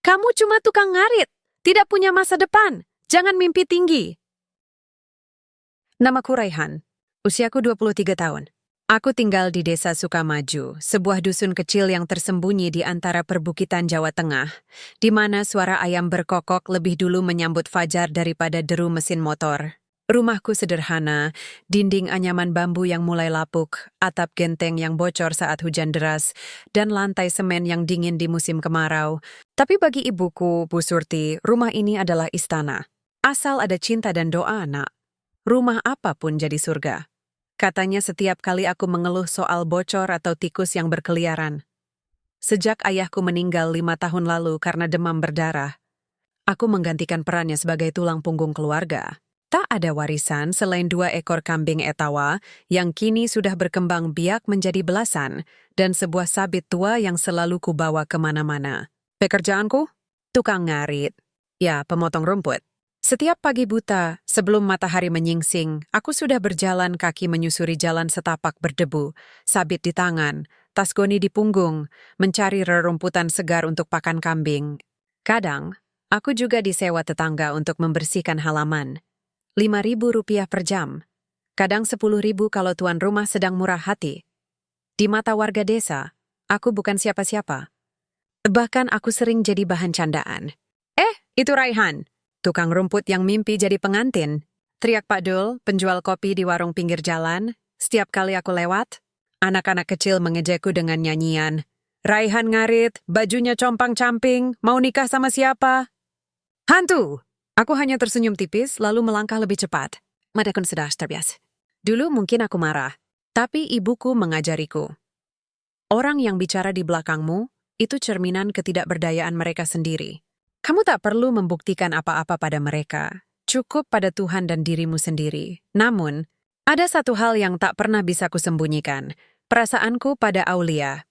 Kamu cuma tukang ngarit, tidak punya masa depan. Jangan mimpi tinggi. Namaku Raihan. Usiaku 23 tahun. Aku tinggal di Desa Sukamaju, sebuah dusun kecil yang tersembunyi di antara perbukitan Jawa Tengah, di mana suara ayam berkokok lebih dulu menyambut fajar daripada deru mesin motor. Rumahku sederhana, dinding anyaman bambu yang mulai lapuk, atap genteng yang bocor saat hujan deras, dan lantai semen yang dingin di musim kemarau. Tapi bagi ibuku, Bu Surti, rumah ini adalah istana. Asal ada cinta dan doa, Nak. Rumah apapun jadi surga. Katanya setiap kali aku mengeluh soal bocor atau tikus yang berkeliaran. Sejak ayahku meninggal 5 tahun lalu karena demam berdarah, aku menggantikan perannya sebagai tulang punggung keluarga. Tak ada warisan selain 2 ekor kambing etawa yang kini sudah berkembang biak menjadi belasan dan sebuah sabit tua yang selalu kubawa kemana-mana. Pekerjaanku? Tukang ngarit. Ya, pemotong rumput. Setiap pagi buta, sebelum matahari menyingsing, aku sudah berjalan kaki menyusuri jalan setapak berdebu, sabit di tangan, tas goni di punggung, mencari rerumputan segar untuk pakan kambing. Kadang, aku juga disewa tetangga untuk membersihkan halaman. Rp5.000 per jam. Kadang Rp10.000 kalau tuan rumah sedang murah hati. Di mata warga desa, aku bukan siapa-siapa. Bahkan aku sering jadi bahan candaan. Itu Raihan, tukang rumput yang mimpi jadi pengantin. Teriak Pak Dul, penjual kopi di warung pinggir jalan. Setiap kali aku lewat, anak-anak kecil mengejekku dengan nyanyian. Raihan ngarit, bajunya compang-camping, mau nikah sama siapa? Hantu! Aku hanya tersenyum tipis, lalu melangkah lebih cepat. Madakun sudah terbiasa. Dulu mungkin aku marah, tapi ibuku mengajariku. Orang yang bicara di belakangmu, itu cerminan ketidakberdayaan mereka sendiri. Kamu tak perlu membuktikan apa-apa pada mereka. Cukup pada Tuhan dan dirimu sendiri. Namun, ada satu hal yang tak pernah bisa kusembunyikan. Perasaanku pada Aulia.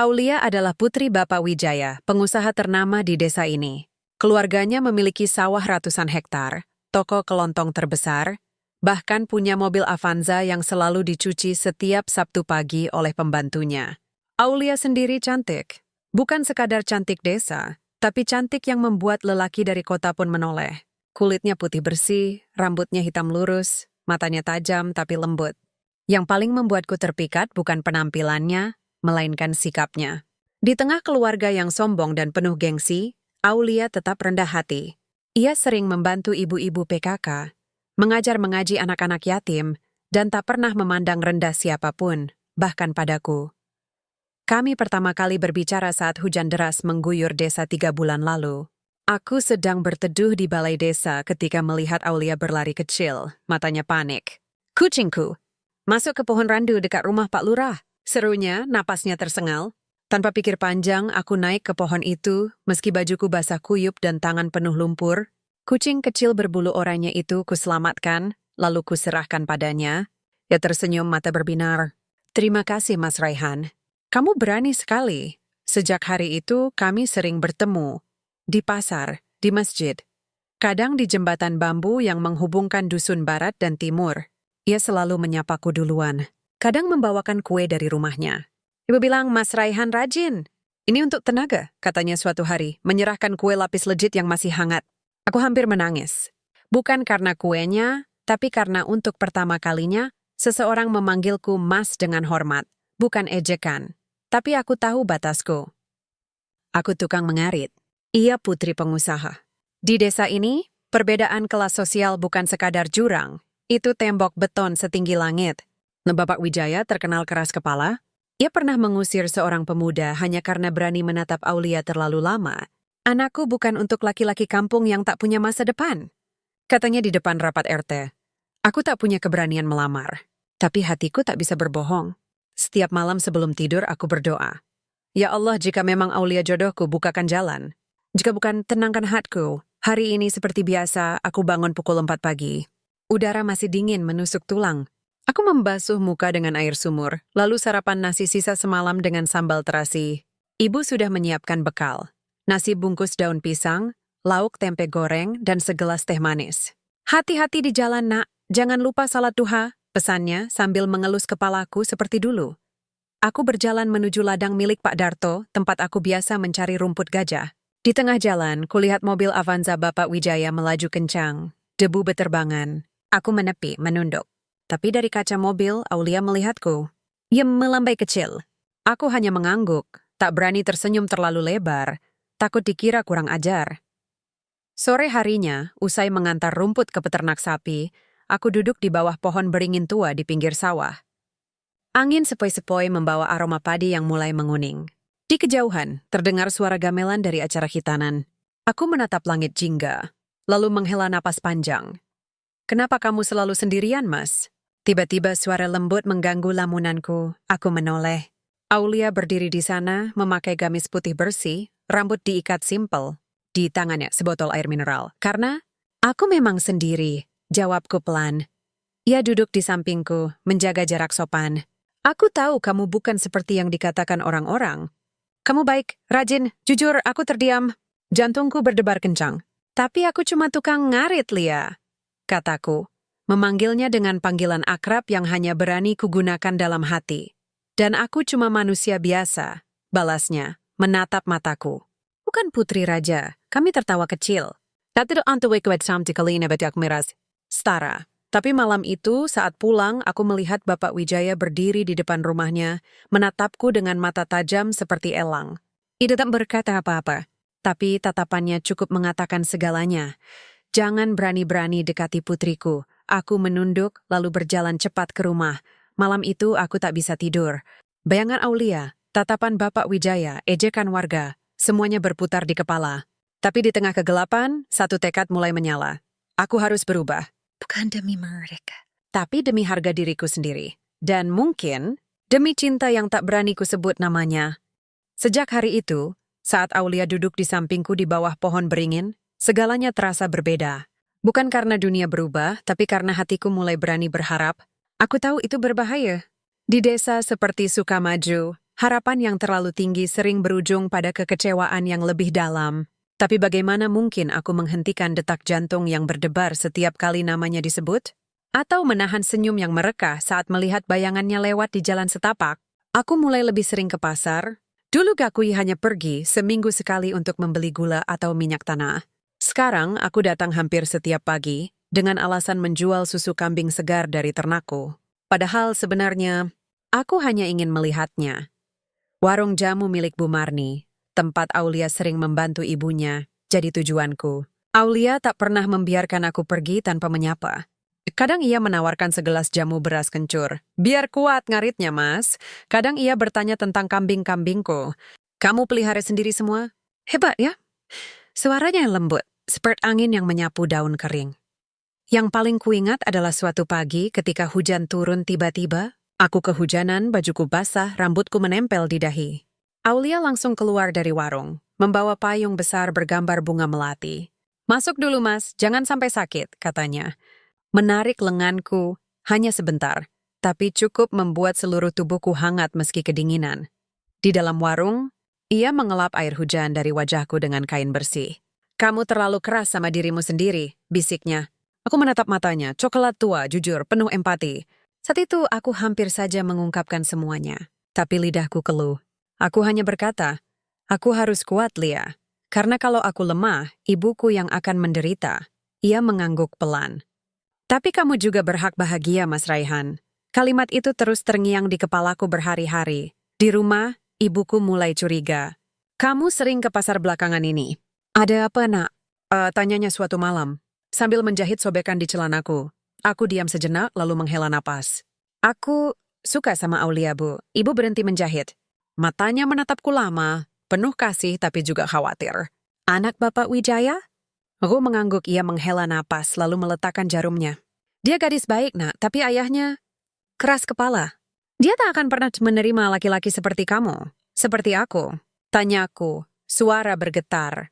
Aulia adalah putri Bapak Wijaya, pengusaha ternama di desa ini. Keluarganya memiliki sawah ratusan hektar, toko kelontong terbesar, bahkan punya mobil Avanza yang selalu dicuci setiap Sabtu pagi oleh pembantunya. Aulia sendiri cantik. Bukan sekadar cantik desa, tapi cantik yang membuat lelaki dari kota pun menoleh. Kulitnya putih bersih, rambutnya hitam lurus, matanya tajam tapi lembut. Yang paling membuatku terpikat bukan penampilannya, melainkan sikapnya. Di tengah keluarga yang sombong dan penuh gengsi, Aulia tetap rendah hati. Ia sering membantu ibu-ibu PKK, mengajar mengaji anak-anak yatim, dan tak pernah memandang rendah siapapun, bahkan padaku. Kami pertama kali berbicara saat hujan deras mengguyur desa 3 bulan lalu. Aku sedang berteduh di balai desa ketika melihat Aulia berlari kecil, matanya panik. Kucingku! Masuk ke pohon randu dekat rumah Pak Lurah. Serunya, napasnya tersengal. Tanpa pikir panjang, aku naik ke pohon itu, meski bajuku basah kuyup dan tangan penuh lumpur. Kucing kecil berbulu oranye itu kuselamatkan, lalu kuserahkan padanya. Ia tersenyum mata berbinar. Terima kasih, Mas Raihan. Kamu berani sekali. Sejak hari itu, kami sering bertemu. Di pasar, di masjid. Kadang di jembatan bambu yang menghubungkan dusun barat dan timur. Ia selalu menyapaku duluan. Kadang membawakan kue dari rumahnya. Ibu bilang, Mas Raihan rajin. Ini untuk tenaga, katanya suatu hari, menyerahkan kue lapis legit yang masih hangat. Aku hampir menangis. Bukan karena kuenya, tapi karena untuk pertama kalinya, seseorang memanggilku Mas dengan hormat. Bukan ejekan. Tapi aku tahu batasku. Aku tukang mengarit. Ia putri pengusaha. Di desa ini, perbedaan kelas sosial bukan sekadar jurang. Itu tembok beton setinggi langit. Bapak Wijaya terkenal keras kepala. Ia pernah mengusir seorang pemuda hanya karena berani menatap Aulia terlalu lama. Anakku bukan untuk laki-laki kampung yang tak punya masa depan. Katanya di depan rapat RT. Aku tak punya keberanian melamar. Tapi hatiku tak bisa berbohong. Setiap malam sebelum tidur aku berdoa. Ya Allah, jika memang Aulia jodohku, bukakan jalan. Jika bukan, tenangkan hatiku. Hari ini seperti biasa, aku bangun pukul 4 pagi. Udara masih dingin menusuk tulang. Aku membasuh muka dengan air sumur, lalu sarapan nasi sisa semalam dengan sambal terasi. Ibu sudah menyiapkan bekal. Nasi bungkus daun pisang, lauk tempe goreng, dan segelas teh manis. Hati-hati di jalan, Nak. Jangan lupa salat duha, pesannya sambil mengelus kepalaku seperti dulu. Aku berjalan menuju ladang milik Pak Darto, tempat aku biasa mencari rumput gajah. Di tengah jalan, kulihat mobil Avanza Bapak Wijaya melaju kencang. Debu beterbangan. Aku menepi, menunduk. Tapi dari kaca mobil, Aulia melihatku. Ia melambai kecil. Aku hanya mengangguk, tak berani tersenyum terlalu lebar. Takut dikira kurang ajar. Sore harinya, usai mengantar rumput ke peternak sapi, aku duduk di bawah pohon beringin tua di pinggir sawah. Angin sepoi-sepoi membawa aroma padi yang mulai menguning. Di kejauhan, terdengar suara gamelan dari acara khitanan. Aku menatap langit jingga, lalu menghela napas panjang. Kenapa kamu selalu sendirian, Mas? Tiba-tiba suara lembut mengganggu lamunanku. Aku menoleh. Aulia berdiri di sana, memakai gamis putih bersih, rambut diikat simpel. Di tangannya sebotol air mineral. Karena aku memang sendiri, jawabku pelan. Ia duduk di sampingku, menjaga jarak sopan. Aku tahu kamu bukan seperti yang dikatakan orang-orang. Kamu baik, rajin, jujur, aku terdiam. Jantungku berdebar kencang. Tapi aku cuma tukang ngarit, Lia, kataku. Memanggilnya dengan panggilan akrab yang hanya berani kugunakan dalam hati. Dan aku cuma manusia biasa, balasnya, menatap mataku. Bukan putri raja, kami tertawa kecil. Setara. Tapi malam itu, saat pulang, aku melihat Bapak Wijaya berdiri di depan rumahnya, menatapku dengan mata tajam seperti elang. Ia tak berkata apa-apa, tapi tatapannya cukup mengatakan segalanya. Jangan berani-berani dekati putriku. Aku menunduk, lalu berjalan cepat ke rumah. Malam itu aku tak bisa tidur. Bayangan Aulia, tatapan Bapak Wijaya, ejekan warga, semuanya berputar di kepala. Tapi di tengah kegelapan, satu tekad mulai menyala. Aku harus berubah. Bukan demi mereka, tapi demi harga diriku sendiri. Dan mungkin demi cinta yang tak berani kusebut namanya. Sejak hari itu, saat Aulia duduk di sampingku di bawah pohon beringin, segalanya terasa berbeda. Bukan karena dunia berubah, tapi karena hatiku mulai berani berharap. Aku tahu itu berbahaya. Di desa seperti Sukamaju, harapan yang terlalu tinggi sering berujung pada kekecewaan yang lebih dalam. Tapi bagaimana mungkin aku menghentikan detak jantung yang berdebar setiap kali namanya disebut? Atau menahan senyum yang merekah saat melihat bayangannya lewat di jalan setapak? Aku mulai lebih sering ke pasar. Dulu Gakui hanya pergi seminggu sekali untuk membeli gula atau minyak tanah. Sekarang aku datang hampir setiap pagi dengan alasan menjual susu kambing segar dari ternakku. Padahal sebenarnya, aku hanya ingin melihatnya. Warung jamu milik Bu Marni, tempat Aulia sering membantu ibunya, jadi tujuanku. Aulia tak pernah membiarkan aku pergi tanpa menyapa. Kadang ia menawarkan segelas jamu beras kencur. Biar kuat ngaritnya, Mas. Kadang ia bertanya tentang kambing-kambingku. Kamu pelihara sendiri semua? Hebat ya? Suaranya yang lembut, seperti angin yang menyapu daun kering. Yang paling kuingat adalah suatu pagi ketika hujan turun tiba-tiba. Aku kehujanan, bajuku basah, rambutku menempel di dahi. Aulia langsung keluar dari warung, membawa payung besar bergambar bunga melati. Masuk dulu, Mas, jangan sampai sakit, katanya. Menarik lenganku, hanya sebentar, tapi cukup membuat seluruh tubuhku hangat meski kedinginan. Di dalam warung, ia mengelap air hujan dari wajahku dengan kain bersih. Kamu terlalu keras sama dirimu sendiri, bisiknya. Aku menatap matanya, coklat tua, jujur, penuh empati. Saat itu aku hampir saja mengungkapkan semuanya, tapi lidahku keluh. Aku hanya berkata, aku harus kuat, Lia. Karena kalau aku lemah, ibuku yang akan menderita. Ia mengangguk pelan. Tapi kamu juga berhak bahagia, Mas Raihan. Kalimat itu terus terngiang di kepalaku berhari-hari. Di rumah, ibuku mulai curiga. Kamu sering ke pasar belakangan ini. Ada apa, nak? Tanyanya suatu malam. Sambil menjahit sobekan di celanaku. Aku diam sejenak lalu menghela napas. Aku suka sama Aulia, Bu. Ibu berhenti menjahit. Matanya menatapku lama, penuh kasih tapi juga khawatir. Anak Bapak Wijaya? Aku mengangguk. Ia menghela napas lalu meletakkan jarumnya. Dia gadis baik, nak, tapi ayahnya keras kepala. Dia tak akan pernah menerima laki-laki seperti kamu. Seperti aku. Tanyaku, suara bergetar.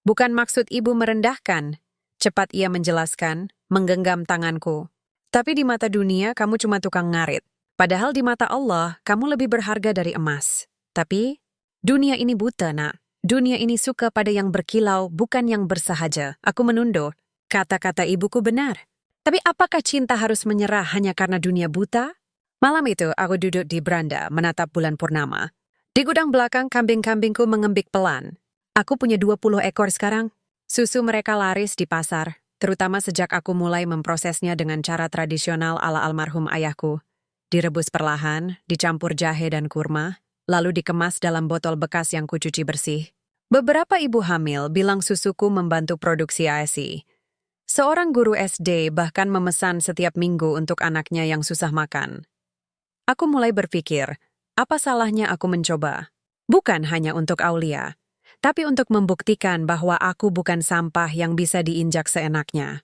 Bukan maksud ibu merendahkan. Cepat ia menjelaskan, menggenggam tanganku. Tapi di mata dunia kamu cuma tukang ngarit. Padahal di mata Allah, kamu lebih berharga dari emas. Tapi, dunia ini buta, nak. Dunia ini suka pada yang berkilau, bukan yang bersahaja. Aku menunduk. Kata-kata ibuku benar. Tapi apakah cinta harus menyerah hanya karena dunia buta? Malam itu, aku duduk di beranda, menatap bulan purnama. Di gudang belakang, kambing-kambingku mengembik pelan. Aku punya 20 ekor sekarang. Susu mereka laris di pasar, terutama sejak aku mulai memprosesnya dengan cara tradisional ala almarhum ayahku. Direbus perlahan, dicampur jahe dan kurma, lalu dikemas dalam botol bekas yang kucuci bersih. Beberapa ibu hamil bilang susuku membantu produksi ASI. Seorang guru SD bahkan memesan setiap minggu untuk anaknya yang susah makan. Aku mulai berpikir, apa salahnya aku mencoba? Bukan hanya untuk Aulia, tapi untuk membuktikan bahwa aku bukan sampah yang bisa diinjak seenaknya.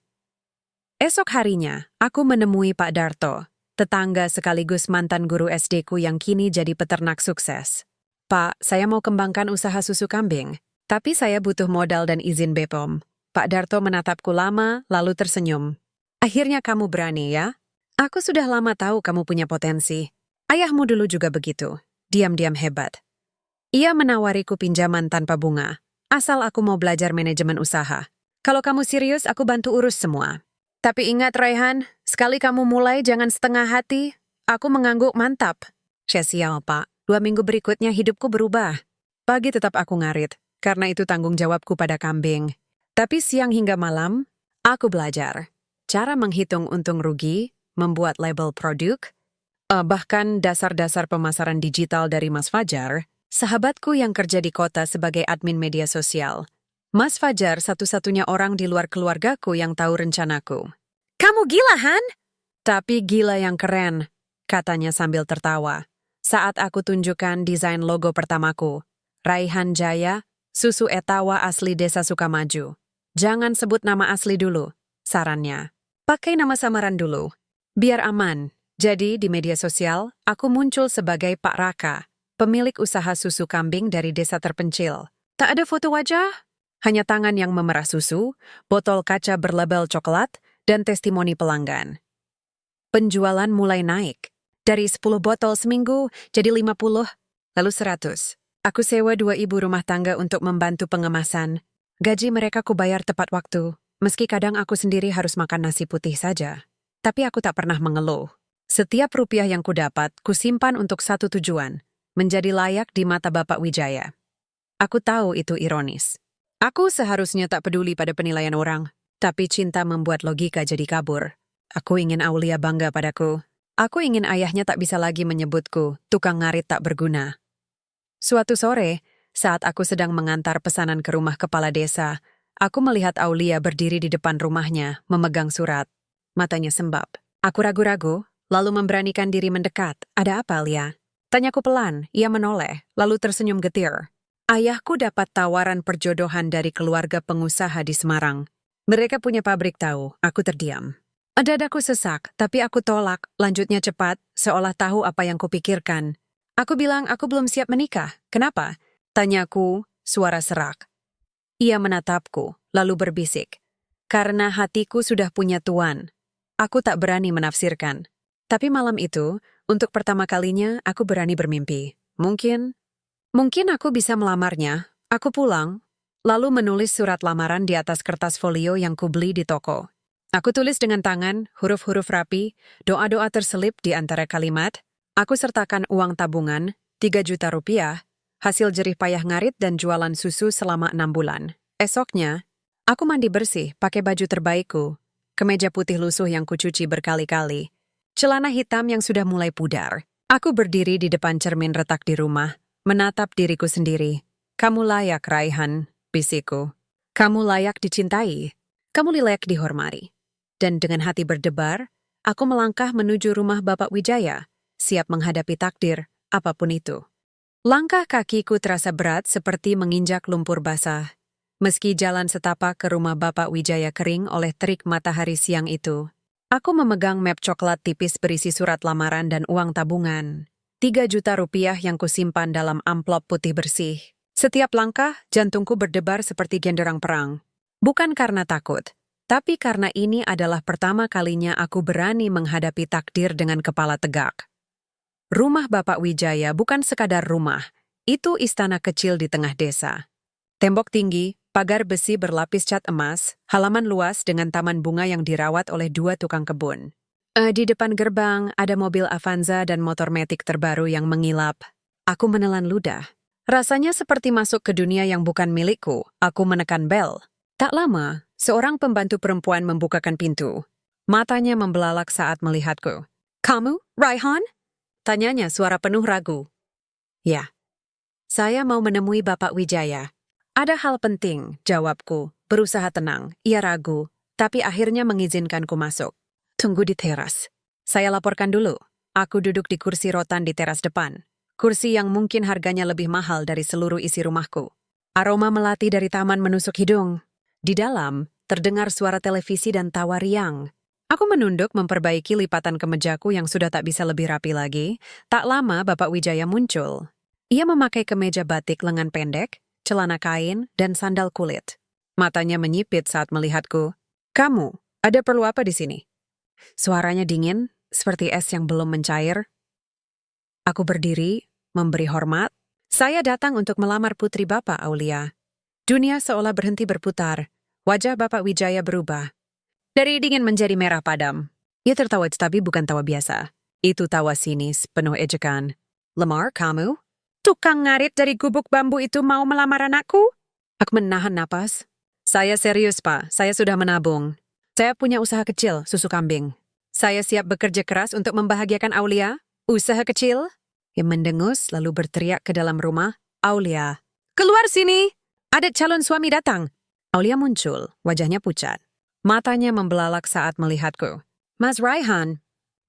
Esok harinya, aku menemui Pak Darto, tetangga sekaligus mantan guru SD-ku yang kini jadi peternak sukses. Pak, saya mau kembangkan usaha susu kambing, tapi saya butuh modal dan izin BPOM. Pak Darto menatapku lama, lalu tersenyum. Akhirnya kamu berani ya? Aku sudah lama tahu kamu punya potensi. Ayahmu dulu juga begitu, diam-diam hebat. Ia menawariku pinjaman tanpa bunga, asal aku mau belajar manajemen usaha. Kalau kamu serius, aku bantu urus semua. Tapi ingat Raihan, sekali kamu mulai jangan setengah hati. Aku mengangguk mantap. Sial, Pak. 2 minggu berikutnya hidupku berubah. Pagi tetap aku ngarit, karena itu tanggung jawabku pada kambing. Tapi siang hingga malam, aku belajar. Cara menghitung untung rugi, membuat label produk, bahkan dasar-dasar pemasaran digital dari Mas Fajar, sahabatku yang kerja di kota sebagai admin media sosial. Mas Fajar satu-satunya orang di luar keluargaku yang tahu rencanaku. Kamu gila, Han? Tapi gila yang keren, katanya sambil tertawa. Saat aku tunjukkan desain logo pertamaku, Raihan Jaya, susu etawa asli Desa Sukamaju. Jangan sebut nama asli dulu, sarannya. Pakai nama samaran dulu, biar aman. Jadi di media sosial, aku muncul sebagai Pak Raka, pemilik usaha susu kambing dari desa terpencil. Tak ada foto wajah, hanya tangan yang memerah susu, botol kaca berlabel coklat, dan testimoni pelanggan. Penjualan mulai naik. Dari 10 botol seminggu jadi 50, lalu 100. Aku sewa 2 ibu rumah tangga untuk membantu pengemasan. Gaji mereka kubayar tepat waktu, meski kadang aku sendiri harus makan nasi putih saja. Tapi aku tak pernah mengeluh. Setiap rupiah yang kudapat, kusimpan untuk satu tujuan, menjadi layak di mata Bapak Wijaya. Aku tahu itu ironis. Aku seharusnya tak peduli pada penilaian orang, tapi cinta membuat logika jadi kabur. Aku ingin Aulia bangga padaku. Aku ingin ayahnya tak bisa lagi menyebutku tukang ngarit tak berguna. Suatu sore, saat aku sedang mengantar pesanan ke rumah kepala desa, aku melihat Aulia berdiri di depan rumahnya, memegang surat. Matanya sembab. Aku ragu-ragu, lalu memberanikan diri mendekat. Ada apa, Lia? Tanyaku pelan, ia menoleh, lalu tersenyum getir. Ayahku dapat tawaran perjodohan dari keluarga pengusaha di Semarang. Mereka punya pabrik tahu, aku terdiam. Dadaku sesak, tapi aku tolak, lanjutnya cepat, seolah tahu apa yang kupikirkan. Aku bilang aku belum siap menikah. Kenapa? Tanyaku, suara serak. Ia menatapku, lalu berbisik. Karena hatiku sudah punya tuan. Aku tak berani menafsirkan. Tapi malam itu, untuk pertama kalinya, aku berani bermimpi. Mungkin aku bisa melamarnya. Aku pulang, lalu menulis surat lamaran di atas kertas folio yang kubeli di toko. Aku tulis dengan tangan, huruf-huruf rapi, doa-doa terselip di antara kalimat. Aku sertakan uang tabungan, 3 juta rupiah, hasil jerih payah ngarit dan jualan susu selama 6 bulan. Esoknya, aku mandi bersih pakai baju terbaikku, kemeja putih lusuh yang kucuci berkali-kali, celana hitam yang sudah mulai pudar. Aku berdiri di depan cermin retak di rumah, menatap diriku sendiri. Kamu layak, Raihan, bisikku. Kamu layak dicintai. Kamu layak dihormati. Dan dengan hati berdebar, aku melangkah menuju rumah Bapak Wijaya, siap menghadapi takdir, apapun itu. Langkah kakiku terasa berat seperti menginjak lumpur basah. Meski jalan setapak ke rumah Bapak Wijaya kering oleh terik matahari siang itu, aku memegang map coklat tipis berisi surat lamaran dan uang tabungan. 3 juta rupiah yang kusimpan dalam amplop putih bersih. Setiap langkah, jantungku berdebar seperti genderang perang. Bukan karena takut, tapi karena ini adalah pertama kalinya aku berani menghadapi takdir dengan kepala tegak. Rumah Bapak Wijaya bukan sekadar rumah, itu istana kecil di tengah desa. Tembok tinggi, pagar besi berlapis cat emas, halaman luas dengan taman bunga yang dirawat oleh 2 tukang kebun. Di depan gerbang ada mobil Avanza dan motor metik terbaru yang mengilap. Aku menelan ludah. Rasanya seperti masuk ke dunia yang bukan milikku. Aku menekan bel. Tak lama, seorang pembantu perempuan membukakan pintu. Matanya membelalak saat melihatku. "Kamu, Raihan?" Tanyanya suara penuh ragu. "Ya, saya mau menemui Bapak Wijaya." "Ada hal penting," jawabku. Berusaha tenang, ia ragu, tapi akhirnya mengizinkanku masuk. "Tunggu di teras. Saya laporkan dulu." Aku duduk di kursi rotan di teras depan. Kursi yang mungkin harganya lebih mahal dari seluruh isi rumahku. Aroma melati dari taman menusuk hidung. Di dalam, terdengar suara televisi dan tawa riang. Aku menunduk memperbaiki lipatan kemejaku yang sudah tak bisa lebih rapi lagi. Tak lama Bapak Wijaya muncul. Ia memakai kemeja batik lengan pendek, celana kain, dan sandal kulit. Matanya menyipit saat melihatku. "Kamu, ada perlu apa di sini?" Suaranya dingin, seperti es yang belum mencair. Aku berdiri, memberi hormat. "Saya datang untuk melamar putri Bapak, Aulia." Dunia seolah berhenti berputar. Wajah Bapak Wijaya berubah. Dari dingin menjadi merah padam. Ia tertawa tapi bukan tawa biasa. Itu tawa sinis, penuh ejekan. "Lemar, kamu? Tukang ngarit dari gubuk bambu itu mau melamar anakku?" Aku menahan napas. "Saya serius, Pak. Saya sudah menabung. Saya punya usaha kecil, susu kambing. Saya siap bekerja keras untuk membahagiakan Aulia." "Usaha kecil?" Ia mendengus lalu berteriak ke dalam rumah. "Aulia, keluar sini! Ada calon suami datang." Aulia muncul, wajahnya pucat. Matanya membelalak saat melihatku. "Mas Raihan,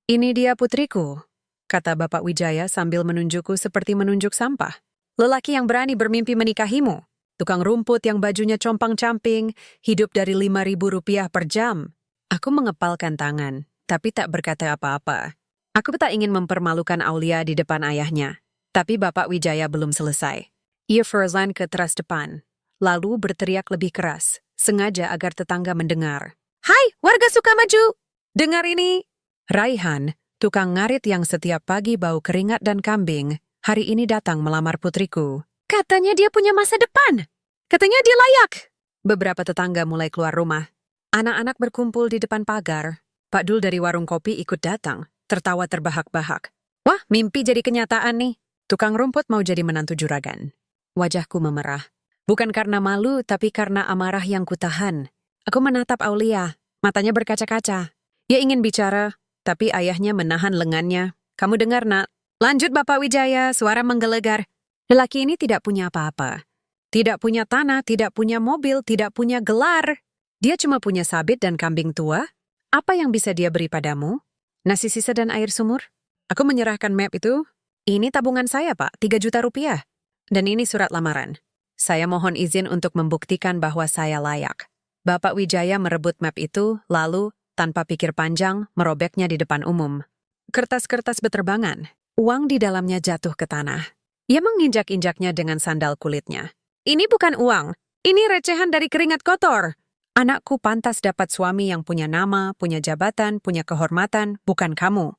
ini dia putriku," kata Bapak Wijaya sambil menunjukku seperti menunjuk sampah. "Lelaki yang berani bermimpi menikahimu. Tukang rumput yang bajunya compang-camping, hidup dari Rp5.000 per jam." Aku mengepalkan tangan, tapi tak berkata apa-apa. Aku tak ingin mempermalukan Aulia di depan ayahnya. Tapi Bapak Wijaya belum selesai. Ia Ferzan ke teras depan, lalu berteriak lebih keras, sengaja agar tetangga mendengar. "Hai, warga Sukamaju! Dengar ini!" Raihan, tukang ngarit yang setiap pagi bau keringat dan kambing, hari ini datang melamar putriku. "Katanya dia punya masa depan! Katanya dia layak!" Beberapa tetangga mulai keluar rumah. Anak-anak berkumpul di depan pagar. Pak Dul dari warung kopi ikut datang, tertawa terbahak-bahak. "Wah, mimpi jadi kenyataan nih. Tukang rumput mau jadi menantu juragan." Wajahku memerah. Bukan karena malu, tapi karena amarah yang kutahan. Aku menatap Aulia, matanya berkaca-kaca. Ia ingin bicara, tapi ayahnya menahan lengannya. "Kamu dengar, Nak? Lanjut, Bapak Wijaya," suara menggelegar. Lelaki ini tidak punya apa-apa. Tidak punya tanah, tidak punya mobil, tidak punya gelar. Dia cuma punya sabit dan kambing tua. Apa yang bisa dia beri padamu? Nasi sisa dan air sumur? Aku menyerahkan map itu. "Ini tabungan saya, Pak, 3 juta rupiah. Dan ini surat lamaran. Saya mohon izin untuk membuktikan bahwa saya layak." Bapak Wijaya merebut map itu, lalu, tanpa pikir panjang, merobeknya di depan umum. Kertas-kertas beterbangan. Uang di dalamnya jatuh ke tanah. Ia menginjak-injaknya dengan sandal kulitnya. "Ini bukan uang. Ini recehan dari keringat kotor. Anakku pantas dapat suami yang punya nama, punya jabatan, punya kehormatan, bukan kamu."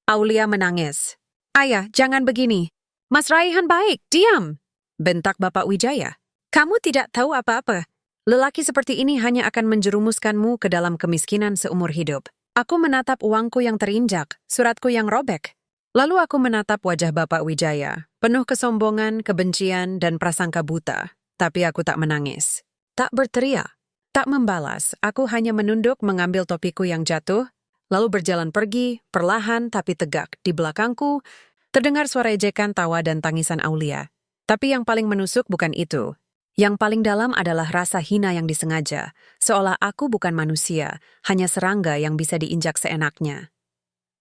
Aulia menangis. "Ayah, jangan begini. Mas Raihan baik, diam!" bentak Bapak Wijaya. "Kamu tidak tahu apa-apa. Lelaki seperti ini hanya akan menjerumuskanmu ke dalam kemiskinan seumur hidup." Aku menatap uangku yang terinjak, suratku yang robek. Lalu aku menatap wajah Bapak Wijaya, penuh kesombongan, kebencian, dan prasangka buta. Tapi aku tak menangis. Tak berteriak. Tak membalas, aku hanya menunduk mengambil topiku yang jatuh, lalu berjalan pergi, perlahan tapi tegak. Di belakangku, terdengar suara ejekan, tawa, dan tangisan Aulia. Tapi yang paling menusuk bukan itu. Yang paling dalam adalah rasa hina yang disengaja, seolah aku bukan manusia, hanya serangga yang bisa diinjak seenaknya.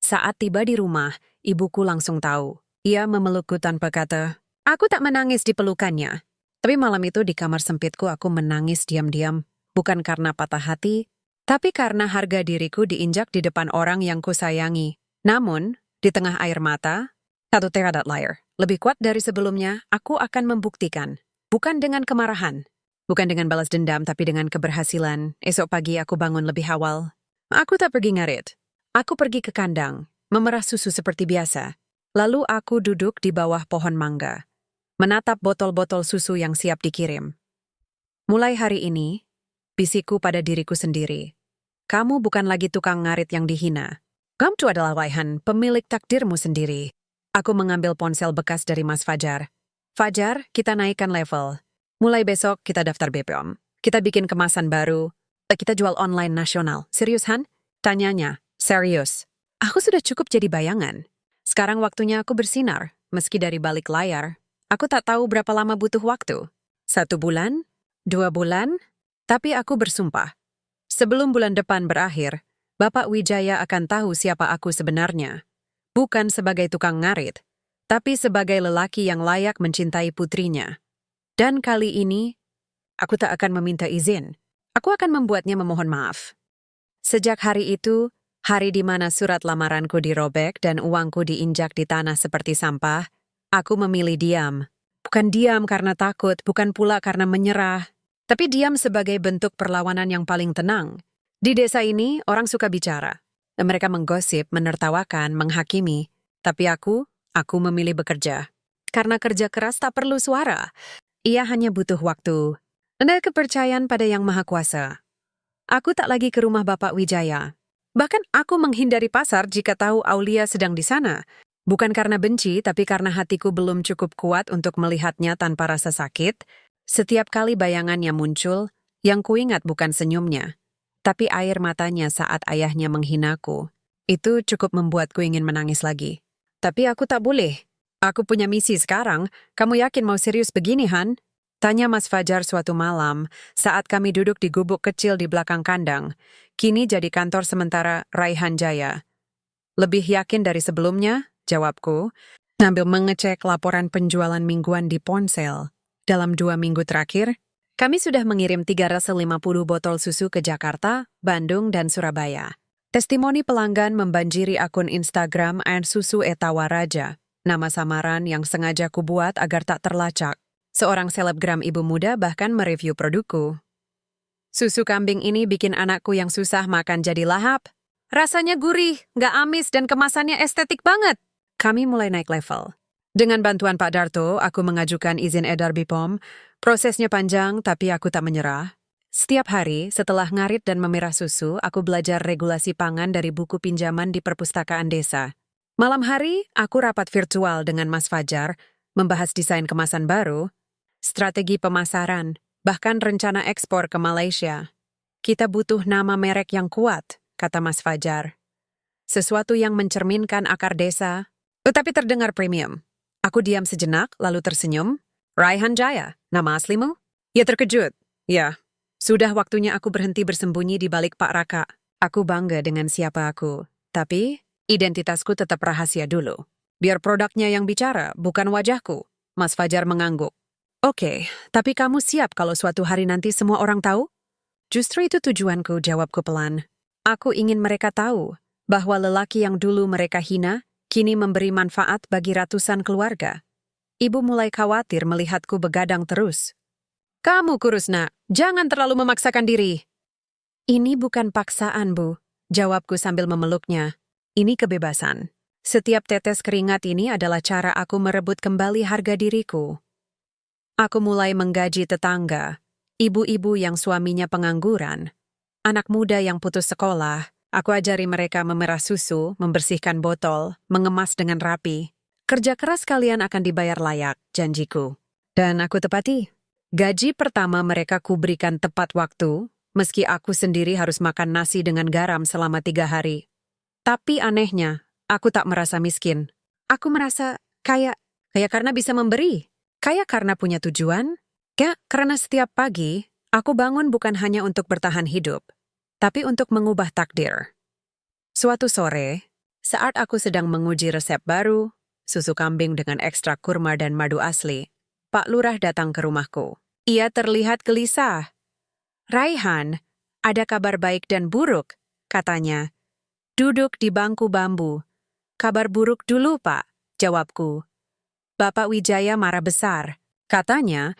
Saat tiba di rumah, ibuku langsung tahu. Ia memelukku tanpa kata. Aku tak menangis di pelukannya. Tapi malam itu di kamar sempitku aku menangis diam-diam. Bukan karena patah hati, tapi karena harga diriku diinjak di depan orang yang kusayangi. Namun, di tengah air mata, satu teradat liar. Lebih kuat dari sebelumnya, aku akan membuktikan. Bukan dengan kemarahan. Bukan dengan balas dendam, tapi dengan keberhasilan. Esok pagi aku bangun lebih awal. Aku tak pergi ngarit. Aku pergi ke kandang, memerah susu seperti biasa. Lalu aku duduk di bawah pohon mangga, menatap botol-botol susu yang siap dikirim. Mulai hari ini, bisikku pada diriku sendiri. Kamu bukan lagi tukang ngarit yang dihina. Kamu adalah Raihan, pemilik takdirmu sendiri. Aku mengambil ponsel bekas dari Mas Fajar. Fajar, kita naikkan level. Mulai besok kita daftar BPOM. Kita bikin kemasan baru. Kita jual online nasional. Serius, Han? Tanyanya. Serius. Aku sudah cukup jadi bayangan. Sekarang waktunya aku bersinar. Meski dari balik layar, aku tak tahu berapa lama butuh waktu. 1 bulan? 2 bulan? Tapi aku bersumpah. Sebelum bulan depan berakhir, Bapak Wijaya akan tahu siapa aku sebenarnya. Bukan sebagai tukang ngarit, tapi sebagai lelaki yang layak mencintai putrinya. Dan kali ini, aku tak akan meminta izin. Aku akan membuatnya memohon maaf. Sejak hari itu, hari di mana surat lamaranku dirobek dan uangku diinjak di tanah seperti sampah, aku memilih diam. Bukan diam karena takut, bukan pula karena menyerah, tapi diam sebagai bentuk perlawanan yang paling tenang. Di desa ini, orang suka bicara. Dan mereka menggosip, menertawakan, menghakimi. Tapi aku memilih bekerja. Karena kerja keras tak perlu suara. Ia hanya butuh waktu. Dan kepercayaan pada Yang Maha Kuasa. Aku tak lagi ke rumah Bapak Wijaya. Bahkan aku menghindari pasar jika tahu Aulia sedang di sana. Bukan karena benci, tapi karena hatiku belum cukup kuat untuk melihatnya tanpa rasa sakit. Setiap kali bayangannya muncul, yang kuingat bukan senyumnya, tapi air matanya saat ayahnya menghinaku. Itu cukup membuatku ingin menangis lagi. Tapi aku tak boleh. Aku punya misi sekarang. Kamu yakin mau serius begini, Han? Tanya Mas Fajar suatu malam saat kami duduk di gubuk kecil di belakang kandang. Kini jadi kantor sementara Raihan Jaya. Lebih yakin dari sebelumnya, jawabku, sambil mengecek laporan penjualan mingguan di ponsel. Dalam 2 minggu terakhir, kami sudah mengirim 350 botol susu ke Jakarta, Bandung, dan Surabaya. Testimoni pelanggan membanjiri akun Instagram @susu etawa raja, nama samaran yang sengaja kubuat agar tak terlacak. Seorang selebgram ibu muda bahkan mereview produkku. Susu kambing ini bikin anakku yang susah makan jadi lahap. Rasanya gurih, nggak amis, dan kemasannya estetik banget. Kami mulai naik level. Dengan bantuan Pak Darto, aku mengajukan izin edar BPOM. Prosesnya panjang, tapi aku tak menyerah. Setiap hari, setelah ngarit dan memerah susu, aku belajar regulasi pangan dari buku pinjaman di perpustakaan desa. Malam hari, aku rapat virtual dengan Mas Fajar, membahas desain kemasan baru, strategi pemasaran, bahkan rencana ekspor ke Malaysia. Kita butuh nama merek yang kuat, kata Mas Fajar. Sesuatu yang mencerminkan akar desa, tetapi terdengar premium. Aku diam sejenak, lalu tersenyum. Raihan Jaya, nama aslimu? Ia terkejut. Ya, sudah waktunya aku berhenti bersembunyi di balik Pak Raka. Aku bangga dengan siapa aku, tapi identitasku tetap rahasia dulu. Biar produknya yang bicara, bukan wajahku. Mas Fajar mengangguk. Oke, tapi kamu siap kalau suatu hari nanti semua orang tahu? Justru itu tujuanku, jawabku pelan. Aku ingin mereka tahu bahwa lelaki yang dulu mereka hina, kini memberi manfaat bagi ratusan keluarga. Ibu mulai khawatir melihatku begadang terus. Kamu kurus, nak. Jangan terlalu memaksakan diri. Ini bukan paksaan, Bu, jawabku sambil memeluknya. Ini kebebasan. Setiap tetes keringat ini adalah cara aku merebut kembali harga diriku. Aku mulai menggaji tetangga, ibu-ibu yang suaminya pengangguran, anak muda yang putus sekolah. Aku ajari mereka memerah susu, membersihkan botol, mengemas dengan rapi. Kerja keras kalian akan dibayar layak, janjiku. Dan aku tepati. Gaji pertama mereka kuberikan tepat waktu, meski aku sendiri harus makan nasi dengan garam selama 3 hari. Tapi anehnya, aku tak merasa miskin. Aku merasa kaya karena bisa memberi. Kaya karena punya tujuan. Kaya karena setiap pagi, aku bangun bukan hanya untuk bertahan hidup, tapi untuk mengubah takdir. Suatu sore, saat aku sedang menguji resep baru, susu kambing dengan ekstrak kurma dan madu asli, Pak Lurah datang ke rumahku. Ia terlihat gelisah. Raihan, ada kabar baik dan buruk, katanya. Duduk di bangku bambu. Kabar buruk dulu, Pak, jawabku. Bapak Wijaya marah besar. Katanya,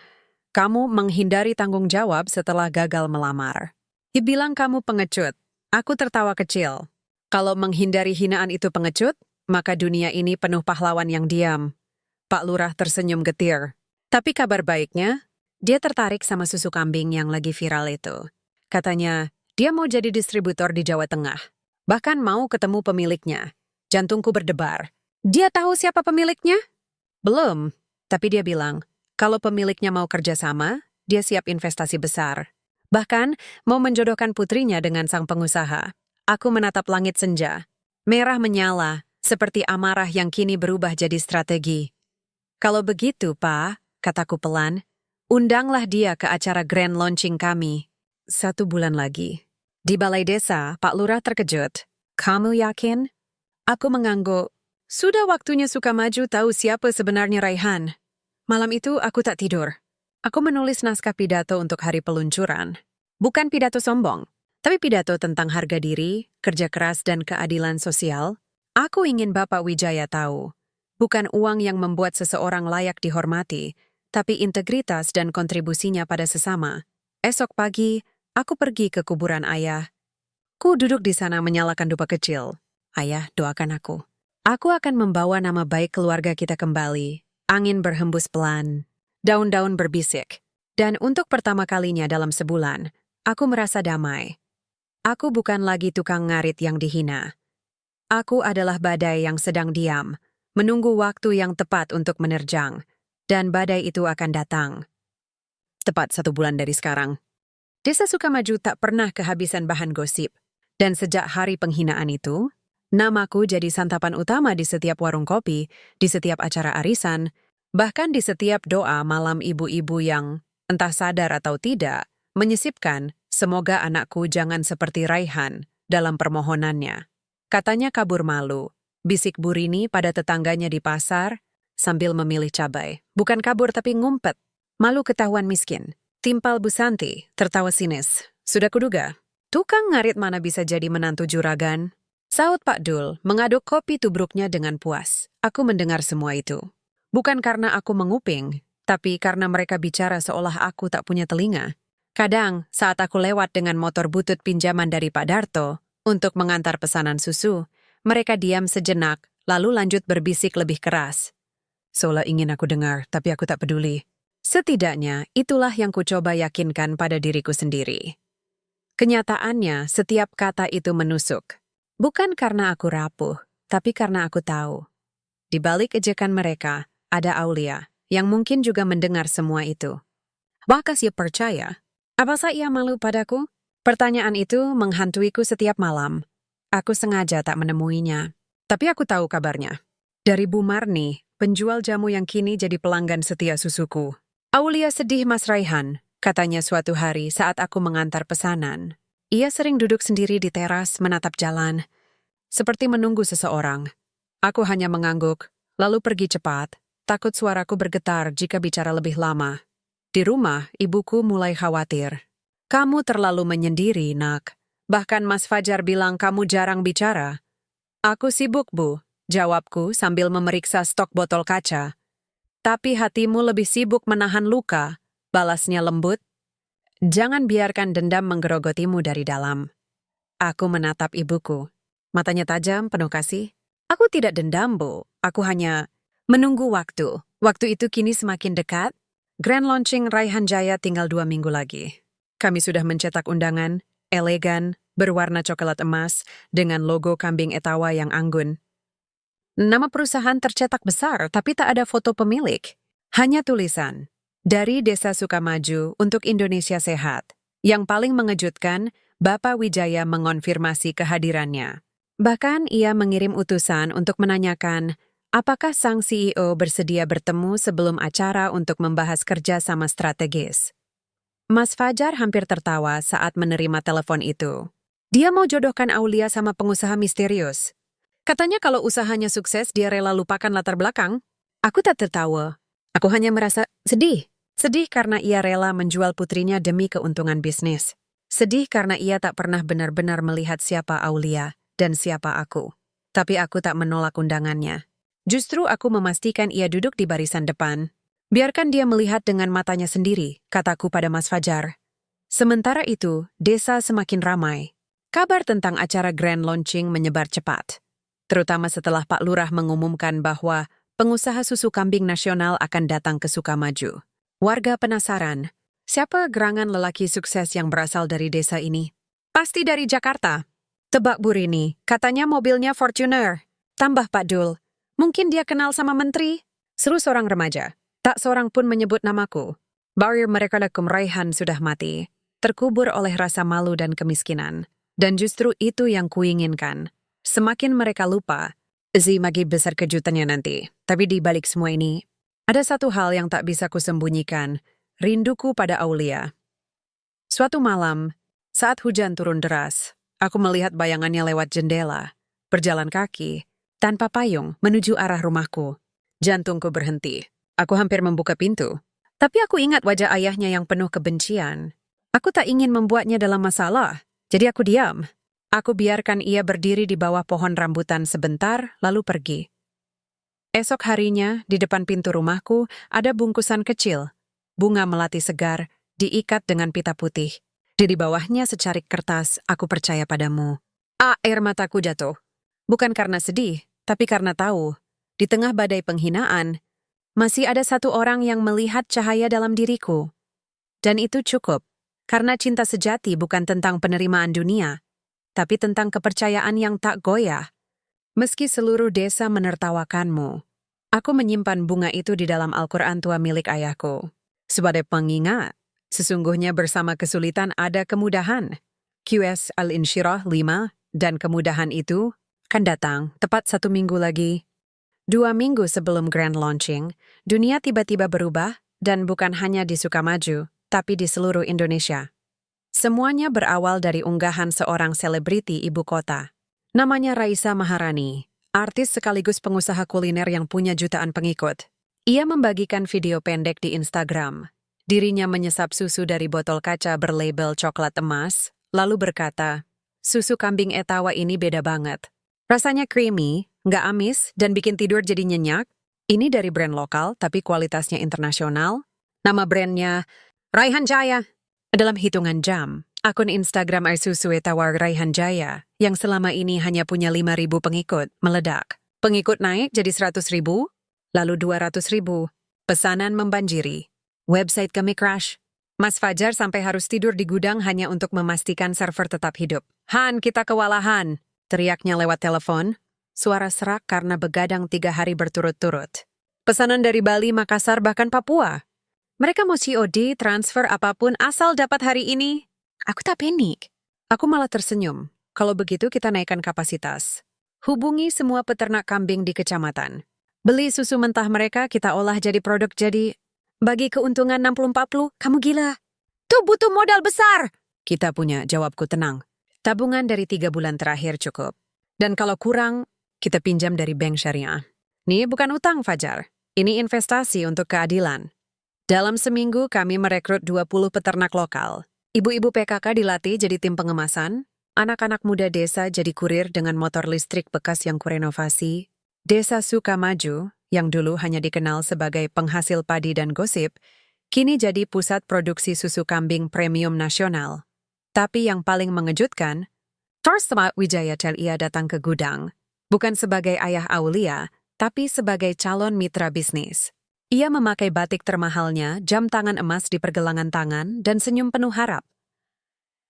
kamu menghindari tanggung jawab setelah gagal melamar. Dibilang kamu pengecut. Aku tertawa kecil. Kalau menghindari hinaan itu pengecut, maka dunia ini penuh pahlawan yang diam. Pak Lurah tersenyum getir. Tapi kabar baiknya, dia tertarik sama susu kambing yang lagi viral itu. Katanya, dia mau jadi distributor di Jawa Tengah. Bahkan mau ketemu pemiliknya. Jantungku berdebar. Dia tahu siapa pemiliknya? Belum. Tapi dia bilang, kalau pemiliknya mau kerjasama, dia siap investasi besar. Bahkan, mau menjodohkan putrinya dengan sang pengusaha. Aku menatap langit senja. Merah menyala, seperti amarah yang kini berubah jadi strategi. Kalau begitu, Pak, kataku pelan, undanglah dia ke acara grand launching kami. 1 bulan lagi. Di balai desa, Pak Lurah terkejut. Kamu yakin? Aku mengangguk. Sudah waktunya Sukamaju tahu siapa sebenarnya Raihan. Malam itu aku tak tidur. Aku menulis naskah pidato untuk hari peluncuran. Bukan pidato sombong, tapi pidato tentang harga diri, kerja keras dan keadilan sosial. Aku ingin Bapak Wijaya tahu, bukan uang yang membuat seseorang layak dihormati, tapi integritas dan kontribusinya pada sesama. Esok pagi, aku pergi ke kuburan ayah. Ku duduk di sana menyalakan dupa kecil. Ayah, doakan aku. Aku akan membawa nama baik keluarga kita kembali. Angin berhembus pelan. Daun-daun berbisik. Dan untuk pertama kalinya dalam sebulan, aku merasa damai. Aku bukan lagi tukang ngarit yang dihina. Aku adalah badai yang sedang diam, menunggu waktu yang tepat untuk menerjang. Dan badai itu akan datang. Tepat 1 bulan dari sekarang. Desa Sukamaju tak pernah kehabisan bahan gosip. Dan sejak hari penghinaan itu, namaku jadi santapan utama di setiap warung kopi, di setiap acara arisan, bahkan di setiap doa malam ibu-ibu yang, entah sadar atau tidak, menyisipkan, semoga anakku jangan seperti Raihan dalam permohonannya. Katanya kabur malu, bisik Burini pada tetangganya di pasar, sambil memilih cabai. Bukan kabur tapi ngumpet. Malu ketahuan miskin. Timpal Bu Santi, tertawa sinis. Sudah kuduga, tukang ngarit mana bisa jadi menantu juragan? Saud Pak Dul mengaduk kopi tubruknya dengan puas. Aku mendengar semua itu. Bukan karena aku menguping, tapi karena mereka bicara seolah aku tak punya telinga. Kadang, saat aku lewat dengan motor butut pinjaman dari Pak Darto untuk mengantar pesanan susu, mereka diam sejenak, lalu lanjut berbisik lebih keras. Seolah ingin aku dengar, tapi aku tak peduli. Setidaknya, itulah yang kucoba yakinkan pada diriku sendiri. Kenyataannya, setiap kata itu menusuk. Bukan karena aku rapuh, tapi karena aku tahu. Di balik ejekan mereka, ada Aulia, yang mungkin juga mendengar semua itu. Bahkan ia percaya. Apakah ia malu padaku? Pertanyaan itu menghantuiku setiap malam. Aku sengaja tak menemuinya. Tapi aku tahu kabarnya. Dari Bu Marni, penjual jamu yang kini jadi pelanggan setia susuku. Aulia sedih Mas Raihan, katanya suatu hari saat aku mengantar pesanan. Ia sering duduk sendiri di teras menatap jalan, seperti menunggu seseorang. Aku hanya mengangguk, lalu pergi cepat, takut suaraku bergetar jika bicara lebih lama. Di rumah, ibuku mulai khawatir. Kamu terlalu menyendiri, nak. Bahkan Mas Fajar bilang kamu jarang bicara. Aku sibuk, Bu, jawabku sambil memeriksa stok botol kaca. Tapi hatimu lebih sibuk menahan luka, balasnya lembut. Jangan biarkan dendam menggerogotimu dari dalam. Aku menatap ibuku. Matanya tajam, penuh kasih. Aku tidak dendam, Bu. Aku hanya menunggu waktu. Waktu itu kini semakin dekat. Grand launching Raihan Jaya tinggal 2 minggu lagi. Kami sudah mencetak undangan, elegan, berwarna coklat emas, dengan logo kambing etawa yang anggun. Nama perusahaan tercetak besar, tapi tak ada foto pemilik. Hanya tulisan, dari Desa Sukamaju untuk Indonesia Sehat. Yang paling mengejutkan, Bapak Wijaya mengonfirmasi kehadirannya. Bahkan ia mengirim utusan untuk menanyakan, apakah sang CEO bersedia bertemu sebelum acara untuk membahas kerja sama strategis. Mas Fajar hampir tertawa saat menerima telepon itu. Dia mau jodohkan Aulia sama pengusaha misterius. Katanya kalau usahanya sukses, dia rela lupakan latar belakang. Aku tak tertawa. Aku hanya merasa sedih. Sedih karena ia rela menjual putrinya demi keuntungan bisnis. Sedih karena ia tak pernah benar-benar melihat siapa Aulia dan siapa aku. Tapi aku tak menolak undangannya. Justru aku memastikan ia duduk di barisan depan. Biarkan dia melihat dengan matanya sendiri, kataku pada Mas Fajar. Sementara itu, desa semakin ramai. Kabar tentang acara grand launching menyebar cepat. Terutama setelah Pak Lurah mengumumkan bahwa pengusaha susu kambing nasional akan datang ke Sukamaju. Warga penasaran, siapa gerangan lelaki sukses yang berasal dari desa ini? Pasti dari Jakarta. Tebak Burini, katanya mobilnya Fortuner. Tambah Pak Dul, mungkin dia kenal sama menteri? Seru seorang remaja. Tak seorang pun menyebut namaku. Barir mereka lakum Raihan sudah mati, terkubur oleh rasa malu dan kemiskinan. Dan justru itu yang kuinginkan. Semakin mereka lupa, makin besar kejutannya nanti. Tapi di balik semua ini, ada satu hal yang tak bisa kusembunyikan, rinduku pada Aulia. Suatu malam, saat hujan turun deras, aku melihat bayangannya lewat jendela, berjalan kaki, tanpa payung menuju arah rumahku. Jantungku berhenti. Aku hampir membuka pintu. Tapi aku ingat wajah ayahnya yang penuh kebencian. Aku tak ingin membuatnya dalam masalah, jadi aku diam. Aku biarkan ia berdiri di bawah pohon rambutan sebentar, lalu pergi. Esok harinya, di depan pintu rumahku, ada bungkusan kecil. Bunga melati segar, diikat dengan pita putih. Di bawahnya secarik kertas, aku percaya padamu. Air mataku jatuh. Bukan karena sedih, tapi karena tahu. Di tengah badai penghinaan, masih ada satu orang yang melihat cahaya dalam diriku. Dan itu cukup, karena cinta sejati bukan tentang penerimaan dunia, tapi tentang kepercayaan yang tak goyah. Meski seluruh desa menertawakanmu, aku menyimpan bunga itu di dalam Al-Quran tua milik ayahku. Sebagai pengingat, sesungguhnya bersama kesulitan ada kemudahan. QS Al-Insyirah 5, dan kemudahan itu kan datang tepat 1 minggu lagi. 2 minggu sebelum grand launching, dunia tiba-tiba berubah, dan bukan hanya di Sukamaju, tapi di seluruh Indonesia. Semuanya berawal dari unggahan seorang selebriti ibu kota. Namanya Raisa Maharani, artis sekaligus pengusaha kuliner yang punya jutaan pengikut. Ia membagikan video pendek di Instagram. Dirinya menyesap susu dari botol kaca berlabel coklat emas, lalu berkata, "Susu kambing Etawa ini beda banget. Rasanya creamy, nggak amis, dan bikin tidur jadi nyenyak. Ini dari brand lokal, tapi kualitasnya internasional. Nama brandnya Raihan Jaya." Dalam hitungan jam, akun Instagram air susu Etawa Raihan Jaya, yang selama ini hanya punya 5.000 pengikut, meledak. Pengikut naik jadi 100.000, lalu 200.000. Pesanan membanjiri. Website kami crash. Mas Fajar sampai harus tidur di gudang hanya untuk memastikan server tetap hidup. "Han, kita kewalahan!" teriaknya lewat telepon. Suara serak karena begadang 3 hari berturut-turut. Pesanan dari Bali, Makassar, bahkan Papua. Mereka mau COD, transfer apapun asal dapat hari ini. Aku tak panik. Aku malah tersenyum. Kalau begitu kita naikkan kapasitas. Hubungi semua peternak kambing di kecamatan. Beli susu mentah mereka, kita olah jadi produk jadi. Bagi keuntungan 60-40, kamu gila. Tuh butuh modal besar. Kita punya, jawabku tenang. Tabungan dari 3 bulan terakhir cukup. Dan kalau kurang, kita pinjam dari bank syariah. Ini bukan utang, Fajar. Ini investasi untuk keadilan. Dalam seminggu, kami merekrut 20 peternak lokal. Ibu-ibu PKK dilatih jadi tim pengemasan. Anak-anak muda desa jadi kurir dengan motor listrik bekas yang kurenovasi. Desa Sukamaju, yang dulu hanya dikenal sebagai penghasil padi dan gosip, kini jadi pusat produksi susu kambing premium nasional. Tapi yang paling mengejutkan, Torstama Wijaya Celia datang ke gudang. Bukan sebagai ayah Aulia, tapi sebagai calon mitra bisnis. Ia memakai batik termahalnya, jam tangan emas di pergelangan tangan, dan senyum penuh harap.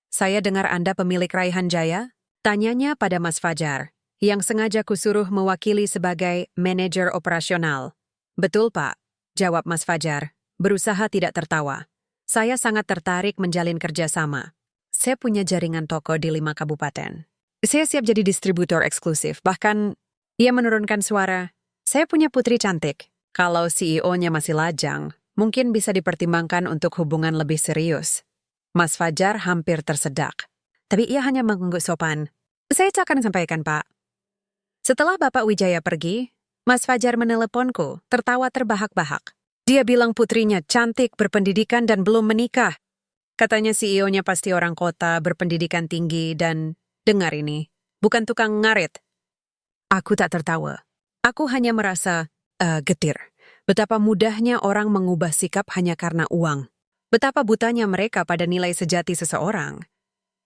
"Saya dengar Anda pemilik Raihan Jaya?" Tanyanya pada Mas Fajar, yang sengaja kusuruh mewakili sebagai manajer operasional. "Betul, Pak," jawab Mas Fajar, berusaha tidak tertawa. "Saya sangat tertarik menjalin kerjasama. Saya punya jaringan toko di 5 kabupaten. Saya siap jadi distributor eksklusif, bahkan ia menurunkan suara. Saya punya putri cantik. Kalau CEO-nya masih lajang, mungkin bisa dipertimbangkan untuk hubungan lebih serius." Mas Fajar hampir tersedak. Tapi ia hanya mengangguk sopan. "Saya akan sampaikan, Pak." Setelah Bapak Wijaya pergi, Mas Fajar meneleponku, tertawa terbahak-bahak. Dia bilang putrinya cantik, berpendidikan, dan belum menikah. Katanya CEO-nya pasti orang kota, berpendidikan tinggi, dan dengar ini, bukan tukang ngarit. Aku tak tertawa. Aku hanya merasa getir. Betapa mudahnya orang mengubah sikap hanya karena uang. Betapa butanya mereka pada nilai sejati seseorang.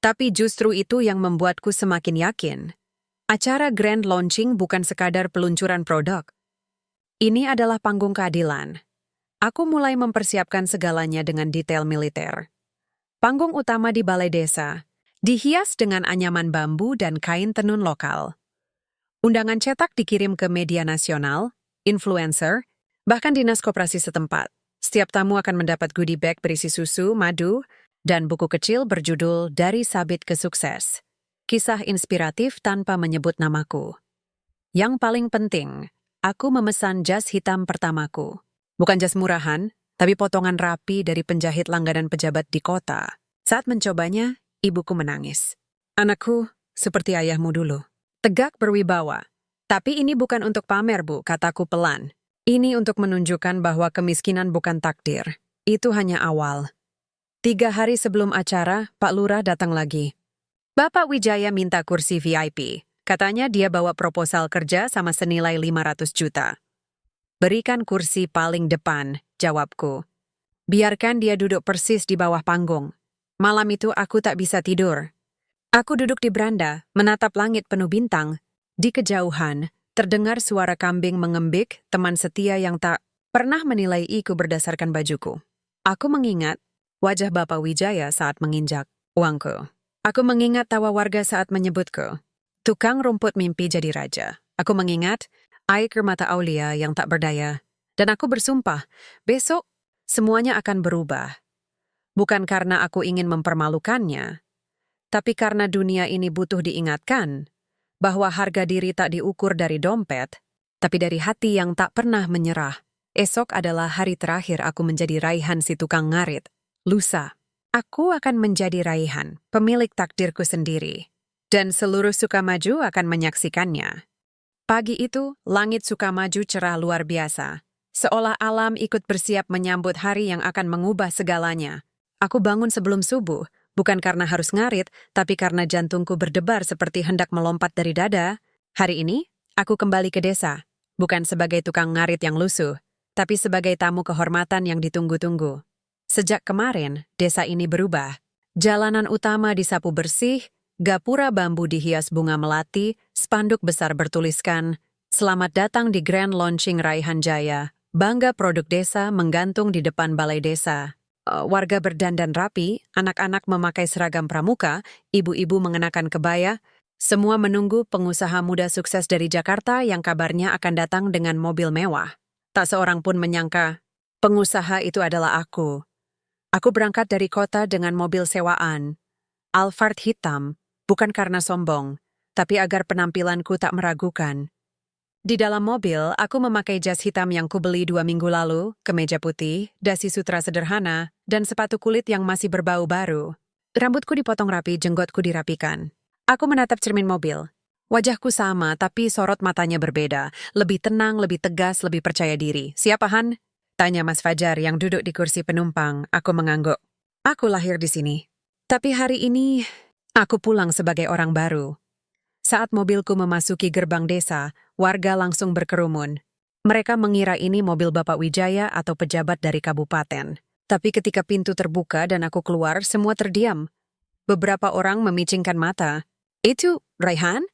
Tapi justru itu yang membuatku semakin yakin. Acara grand launching bukan sekadar peluncuran produk. Ini adalah panggung keadilan. Aku mulai mempersiapkan segalanya dengan detail militer. Panggung utama di balai desa, dihias dengan anyaman bambu dan kain tenun lokal. Undangan cetak dikirim ke media nasional, influencer, Bahkan dinas koperasi setempat. Setiap tamu akan mendapat goodie bag berisi susu, madu, dan buku kecil berjudul Dari Sabit ke Sukses. Kisah inspiratif tanpa menyebut namaku. Yang paling penting, aku memesan jas hitam pertamaku. Bukan jas murahan, tapi potongan rapi dari penjahit langganan pejabat di kota. Saat mencobanya, ibuku menangis. Anakku, seperti ayahmu dulu. Tegak berwibawa. Tapi ini bukan untuk pamer, Bu, kataku pelan. Ini untuk menunjukkan bahwa kemiskinan bukan takdir. Itu hanya awal. 3 hari sebelum acara, Pak Lurah datang lagi. Bapak Wijaya minta kursi VIP. Katanya dia bawa proposal kerja sama senilai 500 juta. Berikan kursi paling depan, jawabku. Biarkan dia duduk persis di bawah panggung. Malam itu aku tak bisa tidur. Aku duduk di beranda, menatap langit penuh bintang. Di kejauhan, terdengar suara kambing mengembik, teman setia yang tak pernah menilai iku berdasarkan bajuku. Aku mengingat wajah Bapak Wijaya saat menginjak uangku. Aku mengingat tawa warga saat menyebutku. Tukang rumput mimpi jadi raja. Aku mengingat air mata Aulia yang tak berdaya. Dan aku bersumpah, besok semuanya akan berubah. Bukan karena aku ingin mempermalukannya, tapi karena dunia ini butuh diingatkan bahwa harga diri tak diukur dari dompet, tapi dari hati yang tak pernah menyerah. Esok adalah hari terakhir aku menjadi Raihan si tukang ngarit. Lusa, aku akan menjadi Raihan, pemilik takdirku sendiri. Dan seluruh Sukamaju akan menyaksikannya. Pagi itu, langit Sukamaju cerah luar biasa. Seolah alam ikut bersiap menyambut hari yang akan mengubah segalanya. Aku bangun sebelum subuh, bukan karena harus ngarit, tapi karena jantungku berdebar seperti hendak melompat dari dada. Hari ini, aku kembali ke desa. Bukan sebagai tukang ngarit yang lusuh, tapi sebagai tamu kehormatan yang ditunggu-tunggu. Sejak kemarin, desa ini berubah. Jalanan utama disapu bersih, gapura bambu dihias bunga melati, spanduk besar bertuliskan, "Selamat datang di Grand Launching Raihan Jaya. Bangga produk desa menggantung di depan balai desa." Warga berdandan rapi, anak-anak memakai seragam pramuka, ibu-ibu mengenakan kebaya. Semua menunggu pengusaha muda sukses dari Jakarta yang kabarnya akan datang dengan mobil mewah. Tak seorang pun menyangka pengusaha itu adalah aku. Aku berangkat dari kota dengan mobil sewaan, Alphard hitam, bukan karena sombong, tapi agar penampilanku tak meragukan. Di dalam mobil, aku memakai jas hitam yang kubeli 2 minggu lalu, kemeja putih, dasi sutra sederhana, dan sepatu kulit yang masih berbau baru. Rambutku dipotong rapi, jenggotku dirapikan. Aku menatap cermin mobil. Wajahku sama, tapi sorot matanya berbeda. Lebih tenang, lebih tegas, lebih percaya diri. "Siapa, Han?" tanya Mas Fajar yang duduk di kursi penumpang. Aku mengangguk. "Aku lahir di sini. Tapi hari ini, aku pulang sebagai orang baru." Saat mobilku memasuki gerbang desa, warga langsung berkerumun. Mereka mengira ini mobil Bapak Wijaya atau pejabat dari kabupaten. Tapi ketika pintu terbuka dan aku keluar, semua terdiam. Beberapa orang memicingkan mata. "Itu Raihan?"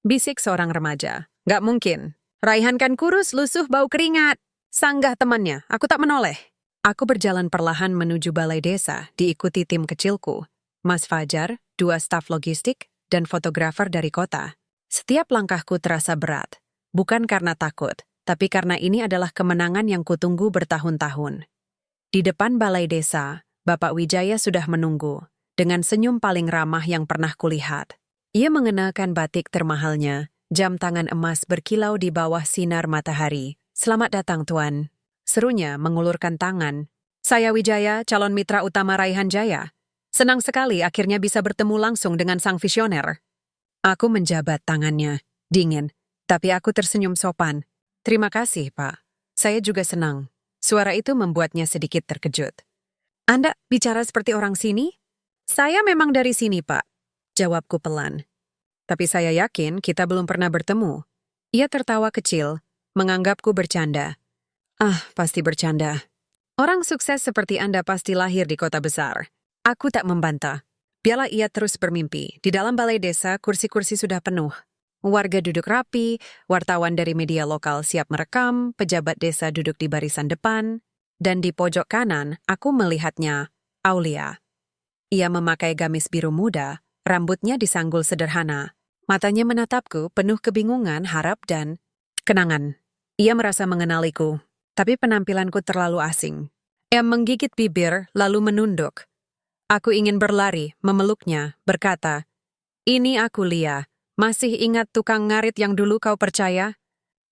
bisik seorang remaja. "Gak mungkin. Raihan kan kurus, lusuh, bau keringat." Sanggah temannya, aku tak menoleh. Aku berjalan perlahan menuju balai desa, diikuti tim kecilku. Mas Fajar, 2 staf logistik, dan fotografer dari kota. Setiap langkahku terasa berat, bukan karena takut, tapi karena ini adalah kemenangan yang kutunggu bertahun-tahun. Di depan balai desa, Bapak Wijaya sudah menunggu, dengan senyum paling ramah yang pernah kulihat. Ia mengenakan batik termahalnya, jam tangan emas berkilau di bawah sinar matahari. "Selamat datang, Tuan," serunya mengulurkan tangan. "Saya Wijaya, calon mitra utama Raihan Jaya. Senang sekali akhirnya bisa bertemu langsung dengan sang visioner." Aku menjabat tangannya, dingin, tapi aku tersenyum sopan. "Terima kasih, Pak. Saya juga senang." Suara itu membuatnya sedikit terkejut. "Anda bicara seperti orang sini?" "Saya memang dari sini, Pak," jawabku pelan. "Tapi saya yakin kita belum pernah bertemu." Ia tertawa kecil, menganggapku bercanda. "Ah, pasti bercanda. Orang sukses seperti Anda pasti lahir di kota besar." Aku tak membantah. Biarlah ia terus bermimpi. Di dalam balai desa, kursi-kursi sudah penuh. Warga duduk rapi, wartawan dari media lokal siap merekam, pejabat desa duduk di barisan depan, dan di pojok kanan, aku melihatnya, Aulia. Ia memakai gamis biru muda, rambutnya disanggul sederhana. Matanya menatapku, penuh kebingungan, harap, dan kenangan. Ia merasa mengenaliku, tapi penampilanku terlalu asing. Ia menggigit bibir lalu menunduk. Aku ingin berlari, memeluknya, berkata, "Ini aku, Lia. Masih ingat tukang ngarit yang dulu kau percaya?"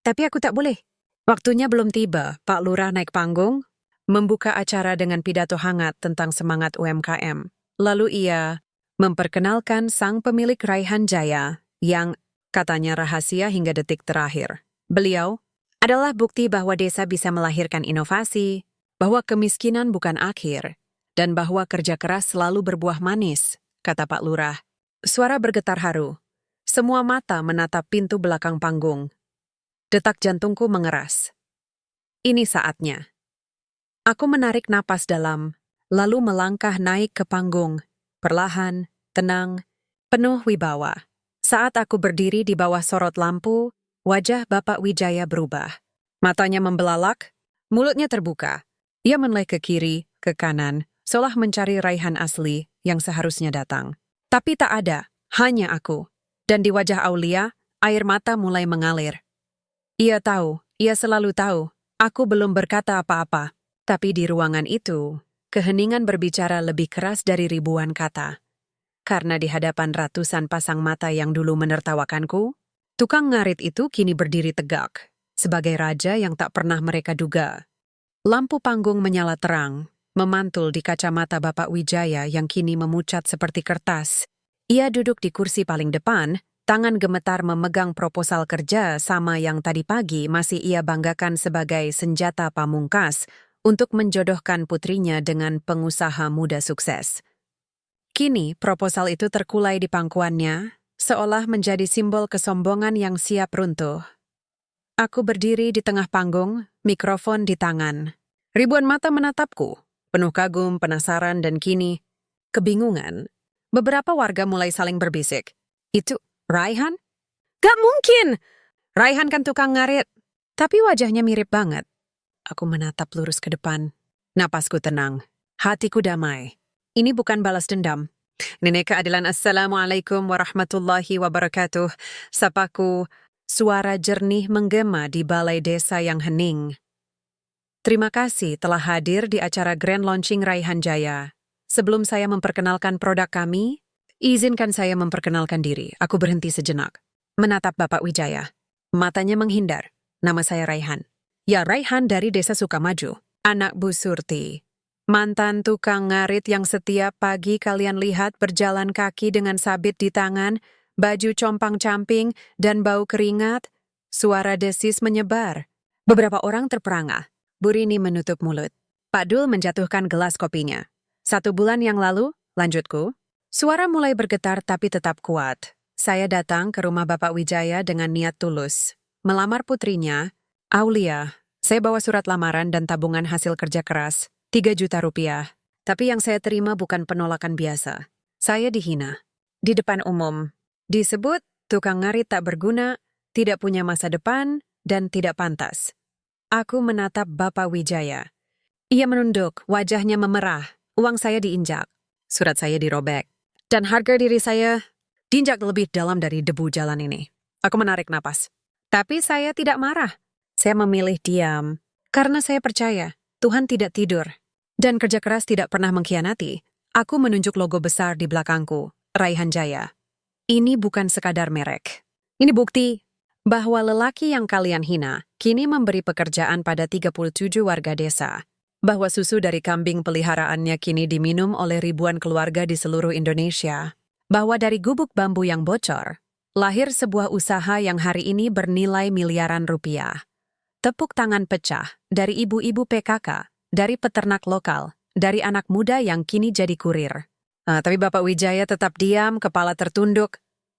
Tapi aku tak boleh. Waktunya belum tiba, Pak Lurah naik panggung, membuka acara dengan pidato hangat tentang semangat UMKM. Lalu ia memperkenalkan sang pemilik Raihan Jaya yang katanya rahasia hingga detik terakhir. Beliau adalah bukti bahwa desa bisa melahirkan inovasi, bahwa kemiskinan bukan akhir, dan bahwa kerja keras selalu berbuah manis, kata Pak Lurah. Suara bergetar haru. Semua mata menatap pintu belakang panggung. Detak jantungku mengeras. Ini saatnya. Aku menarik napas dalam, lalu melangkah naik ke panggung, perlahan, tenang, penuh wibawa. Saat aku berdiri di bawah sorot lampu, wajah Bapak Wijaya berubah. Matanya membelalak, mulutnya terbuka. Ia menoleh ke kiri, ke kanan, seolah mencari Raihan asli yang seharusnya datang. Tapi tak ada, hanya aku. Dan di wajah Aulia, air mata mulai mengalir. Ia tahu, ia selalu tahu, aku belum berkata apa-apa. Tapi di ruangan itu, keheningan berbicara lebih keras dari ribuan kata. Karena di hadapan ratusan pasang mata yang dulu menertawakanku, tukang ngarit itu kini berdiri tegak, sebagai raja yang tak pernah mereka duga. Lampu panggung menyala terang, memantul di kacamata Bapak Wijaya yang kini memucat seperti kertas. Ia duduk di kursi paling depan, tangan gemetar memegang proposal kerja sama yang tadi pagi masih ia banggakan sebagai senjata pamungkas untuk menjodohkan putrinya dengan pengusaha muda sukses. Kini proposal itu terkulai di pangkuannya, seolah menjadi simbol kesombongan yang siap runtuh. Aku berdiri di tengah panggung, mikrofon di tangan. Ribuan mata menatapku, penuh kagum, penasaran, dan kini kebingungan. Beberapa warga mulai saling berbisik. Itu Raihan? Gak mungkin! Raihan kan tukang ngarit. Tapi wajahnya mirip banget. Aku menatap lurus ke depan. Napasku tenang. Hatiku damai. Ini bukan balas dendam. Nenek keadilan. Assalamualaikum warahmatullahi wabarakatuh. Sapaku. Suara jernih menggema di balai desa yang hening. Terima kasih telah hadir di acara Grand Launching Raihan Jaya. Sebelum saya memperkenalkan produk kami, izinkan saya memperkenalkan diri. Aku berhenti sejenak. Menatap Bapak Wijaya. Matanya menghindar. Nama saya Raihan. Ya, Raihan dari Desa Sukamaju. Anak Bu Surti. Mantan tukang ngarit yang setiap pagi kalian lihat berjalan kaki dengan sabit di tangan, baju compang-camping, dan bau keringat. Suara desis menyebar. Beberapa orang terperangah. Bu Rini menutup mulut. Pak Dul menjatuhkan gelas kopinya. 1 bulan yang lalu, lanjutku, suara mulai bergetar tapi tetap kuat. Saya datang ke rumah Bapak Wijaya dengan niat tulus. Melamar putrinya, Aulia. Saya bawa surat lamaran dan tabungan hasil kerja keras, 3 juta rupiah. Tapi yang saya terima bukan penolakan biasa. Saya dihina. Di depan umum. Disebut tukang ngarit tak berguna, tidak punya masa depan, dan tidak pantas. Aku menatap Bapak Wijaya. Ia menunduk, wajahnya memerah. Uang saya diinjak. Surat saya dirobek. Dan harga diri saya diinjak lebih dalam dari debu jalan ini. Aku menarik napas. Tapi saya tidak marah. Saya memilih diam. Karena saya percaya Tuhan tidak tidur. Dan kerja keras tidak pernah mengkhianati. Aku menunjuk logo besar di belakangku, Raihan Jaya. Ini bukan sekadar merek. Ini bukti bahwa lelaki yang kalian hina kini memberi pekerjaan pada 37 warga desa. Bahwa susu dari kambing peliharaannya kini diminum oleh ribuan keluarga di seluruh Indonesia. Bahwa dari gubuk bambu yang bocor, lahir sebuah usaha yang hari ini bernilai miliaran rupiah. Tepuk tangan pecah dari ibu-ibu PKK, dari peternak lokal, dari anak muda yang kini jadi kurir. Tapi Bapak Wijaya tetap diam, kepala tertunduk.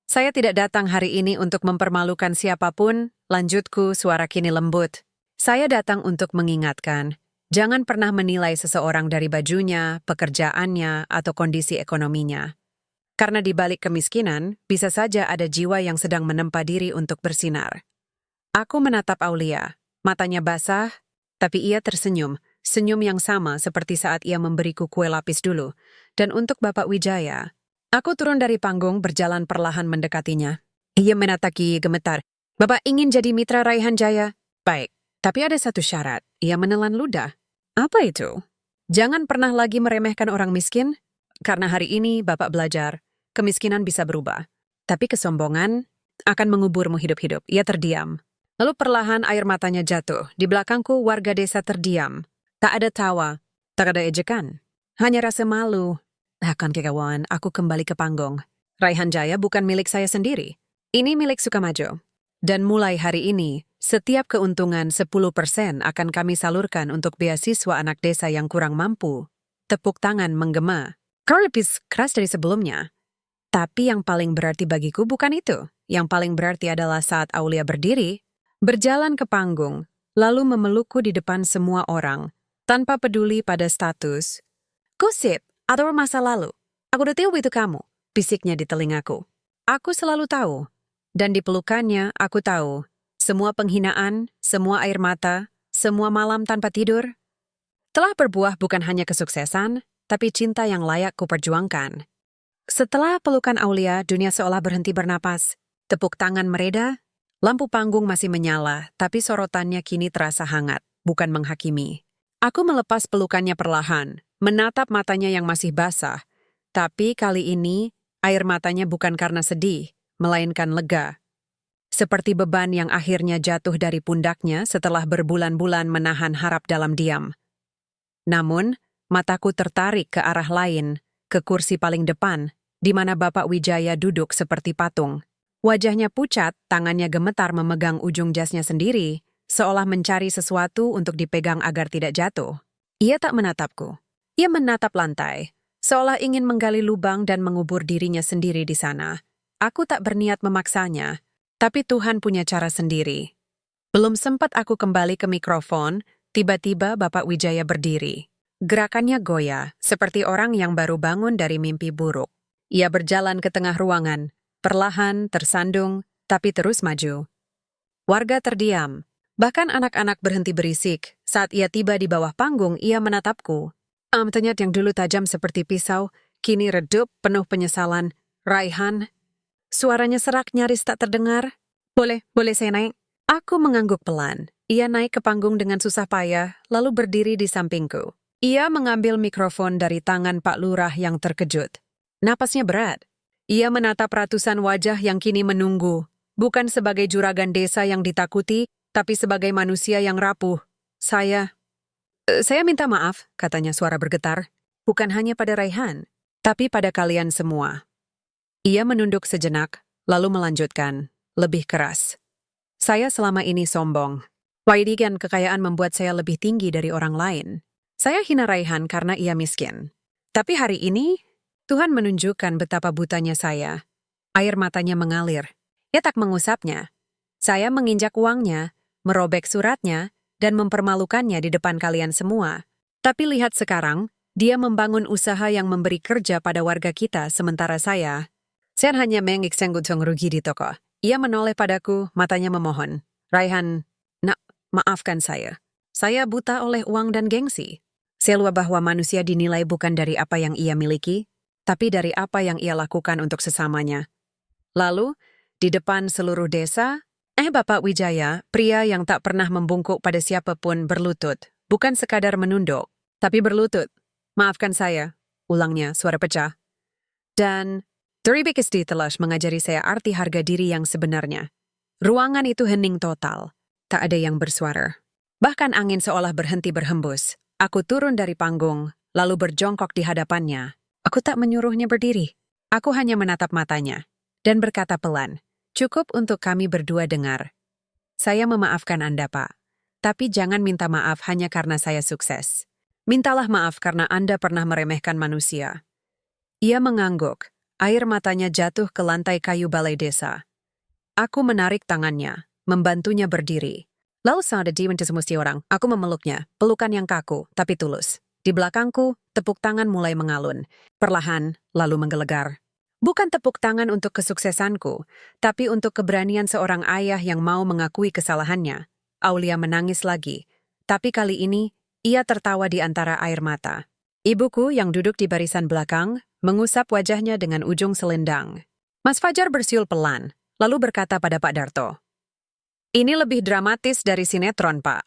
Saya tidak datang hari ini untuk mempermalukan siapapun, lanjutku, suara kini lembut. Saya datang untuk mengingatkan, jangan pernah menilai seseorang dari bajunya, pekerjaannya, atau kondisi ekonominya. Karena di balik kemiskinan, bisa saja ada jiwa yang sedang menempa diri untuk bersinar. Aku menatap Aulia, matanya basah, tapi ia tersenyum, senyum yang sama seperti saat ia memberiku kue lapis dulu. Dan untuk Bapak Wijaya, aku turun dari panggung berjalan perlahan mendekatinya. Ia menataki gemetar. Bapak ingin jadi mitra Raihan Jaya? Baik, Tapi ada satu syarat, ia menelan ludah. Apa itu? Jangan pernah lagi meremehkan orang miskin, karena hari ini Bapak belajar, kemiskinan bisa berubah. Tapi kesombongan akan menguburmu hidup-hidup. Ia terdiam. Lalu perlahan air matanya jatuh. Di belakangku warga desa terdiam. Tak ada tawa, tak ada ejekan. Hanya rasa malu. Akan kawan, aku kembali ke panggung. Raihan Jaya bukan milik saya sendiri. Ini milik Sukamajo. Dan mulai hari ini, setiap keuntungan 10% akan kami salurkan untuk beasiswa anak desa yang kurang mampu. Tepuk tangan menggema. Kau lebih keras dari sebelumnya. Tapi yang paling berarti bagiku bukan itu. Yang paling berarti adalah saat Aulia berdiri, berjalan ke panggung, lalu memelukku di depan semua orang, tanpa peduli pada status. Gosip, atau masa lalu. Aku udah tahu itu kamu, bisiknya di telingaku. Aku selalu tahu. Dan di pelukannya, aku tahu. Semua penghinaan, semua air mata, semua malam tanpa tidur, telah berbuah bukan hanya kesuksesan, tapi cinta yang layak kuperjuangkan. Setelah pelukan Aulia, dunia seolah berhenti bernapas. Tepuk tangan mereda, lampu panggung masih menyala, tapi sorotannya kini terasa hangat, bukan menghakimi. Aku melepas pelukannya perlahan, menatap matanya yang masih basah. Tapi kali ini, air matanya bukan karena sedih, melainkan lega. Seperti beban yang akhirnya jatuh dari pundaknya setelah berbulan-bulan menahan harap dalam diam. Namun, mataku tertarik ke arah lain, ke kursi paling depan, di mana Bapak Wijaya duduk seperti patung. Wajahnya pucat, tangannya gemetar memegang ujung jasnya sendiri, seolah mencari sesuatu untuk dipegang agar tidak jatuh. Ia tak menatapku. Ia menatap lantai, seolah ingin menggali lubang dan mengubur dirinya sendiri di sana. Aku tak berniat memaksanya, tapi Tuhan punya cara sendiri. Belum sempat aku kembali ke mikrofon, tiba-tiba Bapak Wijaya berdiri. Gerakannya goyah, seperti orang yang baru bangun dari mimpi buruk. Ia berjalan ke tengah ruangan, perlahan, tersandung, tapi terus maju. Warga terdiam, bahkan anak-anak berhenti berisik. Saat ia tiba di bawah panggung, ia menatapku. Ternyata yang dulu tajam seperti pisau, kini redup, penuh penyesalan. Raihan, suaranya serak nyaris tak terdengar. Boleh saya naik? Aku mengangguk pelan. Ia naik ke panggung dengan susah payah, lalu berdiri di sampingku. Ia mengambil mikrofon dari tangan Pak Lurah yang terkejut. Napasnya berat. Ia menatap ratusan wajah yang kini menunggu, bukan sebagai juragan desa yang ditakuti, tapi sebagai manusia yang rapuh. Saya minta maaf, katanya suara bergetar, bukan hanya pada Raihan, tapi pada kalian semua. Ia menunduk sejenak, lalu melanjutkan, lebih keras. Saya selama ini sombong. Waidikan kekayaan membuat saya lebih tinggi dari orang lain. Saya hina Raihan karena ia miskin. Tapi hari ini, Tuhan menunjukkan betapa butanya saya. Air matanya mengalir. Ia tak mengusapnya. Saya menginjak uangnya, merobek suratnya, dan mempermalukannya di depan kalian semua. Tapi lihat sekarang, dia membangun usaha yang memberi kerja pada warga kita, sementara saya hanya mengiksenggutung rugi di toko. Ia menoleh padaku, matanya memohon. Raihan, nak, maafkan saya. Saya buta oleh uang dan gengsi. Saya lupa bahwa manusia dinilai bukan dari apa yang ia miliki, tapi dari apa yang ia lakukan untuk sesamanya. Lalu, di depan seluruh desa, Bapak Wijaya, pria yang tak pernah membungkuk pada siapapun, berlutut. Bukan sekadar menunduk, tapi berlutut. Maafkan saya, ulangnya, suara pecah. Dan Turibikisdi telah mengajari saya arti harga diri yang sebenarnya. Ruangan itu hening total. Tak ada yang bersuara. Bahkan angin seolah berhenti berhembus. Aku turun dari panggung, lalu berjongkok di hadapannya. Aku tak menyuruhnya berdiri. Aku hanya menatap matanya dan berkata pelan, "Cukup untuk kami berdua dengar. Saya memaafkan Anda, Pak. Tapi jangan minta maaf hanya karena saya sukses. Mintalah maaf karena Anda pernah meremehkan manusia." Ia mengangguk. Air matanya jatuh ke lantai kayu balai desa. Aku menarik tangannya, membantunya berdiri. Lalu saat dia mencium orang, aku memeluknya, pelukan yang kaku, tapi tulus. Di belakangku, tepuk tangan mulai mengalun. Perlahan, lalu menggelegar. Bukan tepuk tangan untuk kesuksesanku, tapi untuk keberanian seorang ayah yang mau mengakui kesalahannya. Aulia menangis lagi, tapi kali ini, ia tertawa di antara air mata. Ibuku yang duduk di barisan belakang, mengusap wajahnya dengan ujung selendang. Mas Fajar bersiul pelan, lalu berkata pada Pak Darto, Ini lebih dramatis dari sinetron, Pak.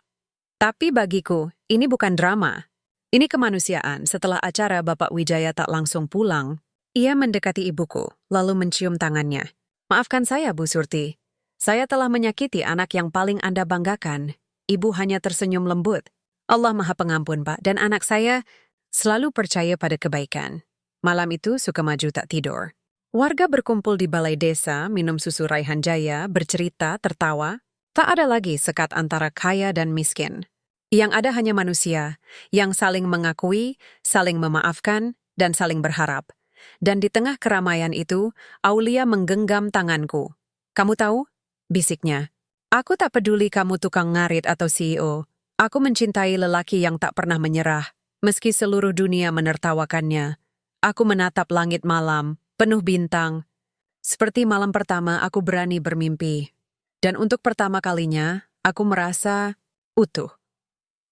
Tapi bagiku, ini bukan drama. Ini kemanusiaan. Setelah acara Bapak Wijaya tak langsung pulang, ia mendekati ibuku, lalu mencium tangannya. Maafkan saya, Bu Surti. Saya telah menyakiti anak yang paling Anda banggakan. Ibu hanya tersenyum lembut. Allah Maha Pengampun, Pak, dan anak saya selalu percaya pada kebaikan. Malam itu Sukamaju tak tidur. Warga berkumpul di balai desa, minum susu Raihan Jaya, bercerita, tertawa. Tak ada lagi sekat antara kaya dan miskin. Yang ada hanya manusia, yang saling mengakui, saling memaafkan, dan saling berharap. Dan di tengah keramaian itu, Aulia menggenggam tanganku. Kamu tahu? Bisiknya. Aku tak peduli kamu tukang ngarit atau CEO. Aku mencintai lelaki yang tak pernah menyerah, meski seluruh dunia menertawakannya. Aku menatap langit malam, penuh bintang. Seperti malam pertama aku berani bermimpi. Dan untuk pertama kalinya, aku merasa utuh.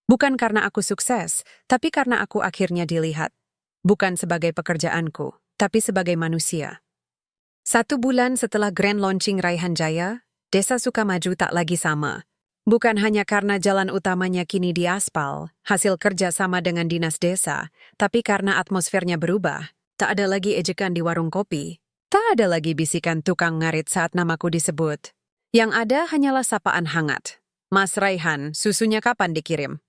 Bukan karena aku sukses, tapi karena aku akhirnya dilihat. Bukan sebagai pekerjaanku, tapi sebagai manusia. 1 bulan setelah grand launching Raihan Jaya, Desa Sukamaju tak lagi sama. Bukan hanya karena jalan utamanya kini diaspal, hasil kerja sama dengan dinas desa, tapi karena atmosfernya berubah. Tak ada lagi ejekan di warung kopi. Tak ada lagi bisikan tukang ngarit saat namaku disebut. Yang ada hanyalah sapaan hangat. Mas Raihan, susunya kapan dikirim?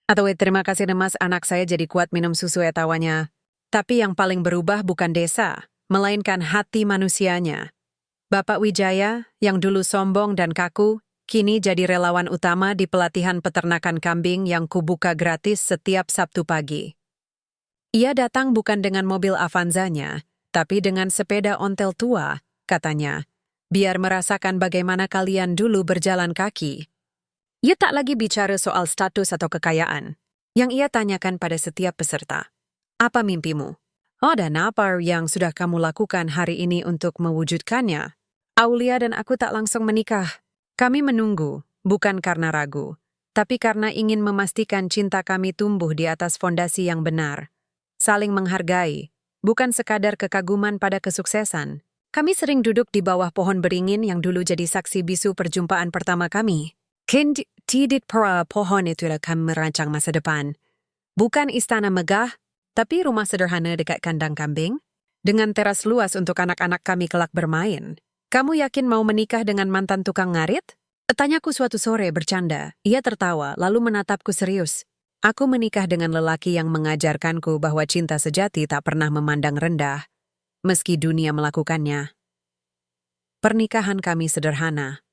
Atau terima kasih mas, anak saya jadi kuat minum susu tawanya. Tapi yang paling berubah bukan desa, melainkan hati manusianya. Bapak Wijaya, yang dulu sombong dan kaku, kini jadi relawan utama di pelatihan peternakan kambing yang kubuka gratis setiap Sabtu pagi. Ia datang bukan dengan mobil Avanzanya, tapi dengan sepeda ontel tua, katanya. Biar merasakan bagaimana kalian dulu berjalan kaki. Ia tak lagi bicara soal status atau kekayaan. Yang ia tanyakan pada setiap peserta. Apa mimpimu? Oh, dan apa yang sudah kamu lakukan hari ini untuk mewujudkannya? Aulia dan aku tak langsung menikah. Kami menunggu, bukan karena ragu, tapi karena ingin memastikan cinta kami tumbuh di atas fondasi yang benar. Saling menghargai, bukan sekadar kekaguman pada kesuksesan. Kami sering duduk di bawah pohon beringin yang dulu jadi saksi bisu perjumpaan pertama kami. Tidak para pohon itulah kami merancang masa depan. Bukan istana megah, tapi rumah sederhana dekat kandang kambing, dengan teras luas untuk anak-anak kami kelak bermain. Kamu yakin mau menikah dengan mantan tukang ngarit? Tanyaku suatu sore bercanda. Ia tertawa, lalu menatapku serius. Aku menikah dengan lelaki yang mengajarkanku bahwa cinta sejati tak pernah memandang rendah, meski dunia melakukannya. Pernikahan kami sederhana.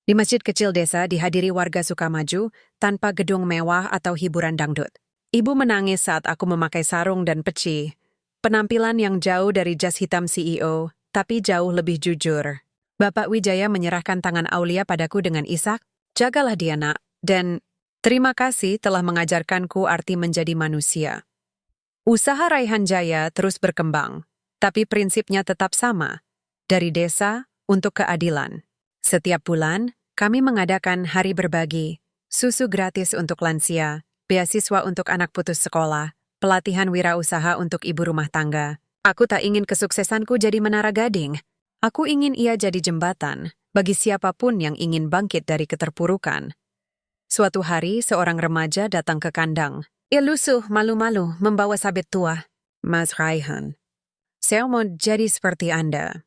Di masjid kecil desa dihadiri warga Sukamaju tanpa gedung mewah atau hiburan dangdut. Ibu menangis saat aku memakai sarung dan peci. Penampilan yang jauh dari jas hitam CEO, tapi jauh lebih jujur. Bapak Wijaya menyerahkan tangan Aulia padaku dengan isak, jagalah dia nak, dan terima kasih telah mengajarkanku arti menjadi manusia. Usaha Raihan Jaya terus berkembang, tapi prinsipnya tetap sama. Dari desa untuk keadilan. Setiap bulan, kami mengadakan hari berbagi, susu gratis untuk lansia, beasiswa untuk anak putus sekolah, pelatihan wirausaha untuk ibu rumah tangga. Aku tak ingin kesuksesanku jadi menara gading. Aku ingin ia jadi jembatan bagi siapapun yang ingin bangkit dari keterpurukan. Suatu hari, seorang remaja datang ke kandang. Ia lusuh, malu-malu, membawa sabit tua. Mas Raihan, saya mau jadi seperti Anda.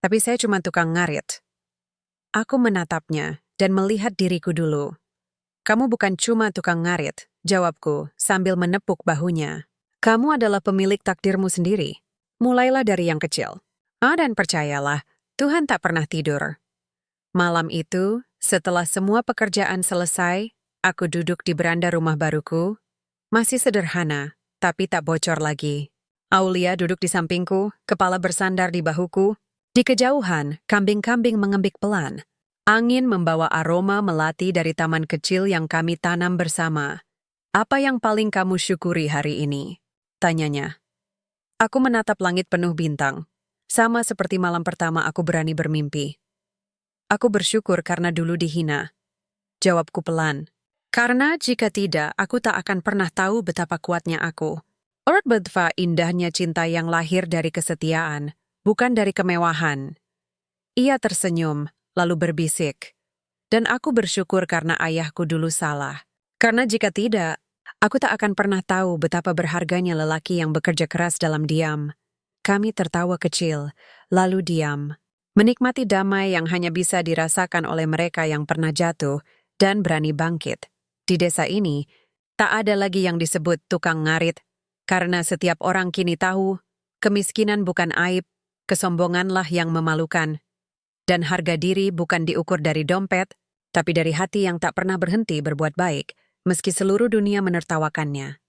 Tapi saya cuma tukang ngarit. Aku menatapnya dan melihat diriku dulu. Kamu bukan cuma tukang ngarit, jawabku sambil menepuk bahunya. Kamu adalah pemilik takdirmu sendiri. Mulailah dari yang kecil. Dan percayalah, Tuhan tak pernah tidur. Malam itu, setelah semua pekerjaan selesai, aku duduk di beranda rumah baruku. Masih sederhana, tapi tak bocor lagi. Aulia duduk di sampingku, kepala bersandar di bahuku. Di kejauhan, kambing-kambing mengembik pelan. Angin membawa aroma melati dari taman kecil yang kami tanam bersama. Apa yang paling kamu syukuri hari ini? Tanyanya. Aku menatap langit penuh bintang. Sama seperti malam pertama aku berani bermimpi. Aku bersyukur karena dulu dihina. Jawabku pelan. Karena jika tidak, aku tak akan pernah tahu betapa kuatnya aku. Betapa indahnya cinta yang lahir dari kesetiaan. Bukan dari kemewahan. Ia tersenyum, lalu berbisik. Dan aku bersyukur karena ayahku dulu salah. Karena jika tidak, aku tak akan pernah tahu betapa berharganya lelaki yang bekerja keras dalam diam. Kami tertawa kecil, lalu diam. Menikmati damai yang hanya bisa dirasakan oleh mereka yang pernah jatuh dan berani bangkit. Di desa ini, tak ada lagi yang disebut tukang ngarit, karena setiap orang kini tahu, kemiskinan bukan aib, kesombonganlah yang memalukan. Dan harga diri bukan diukur dari dompet, tapi dari hati yang tak pernah berhenti berbuat baik, meski seluruh dunia menertawakannya.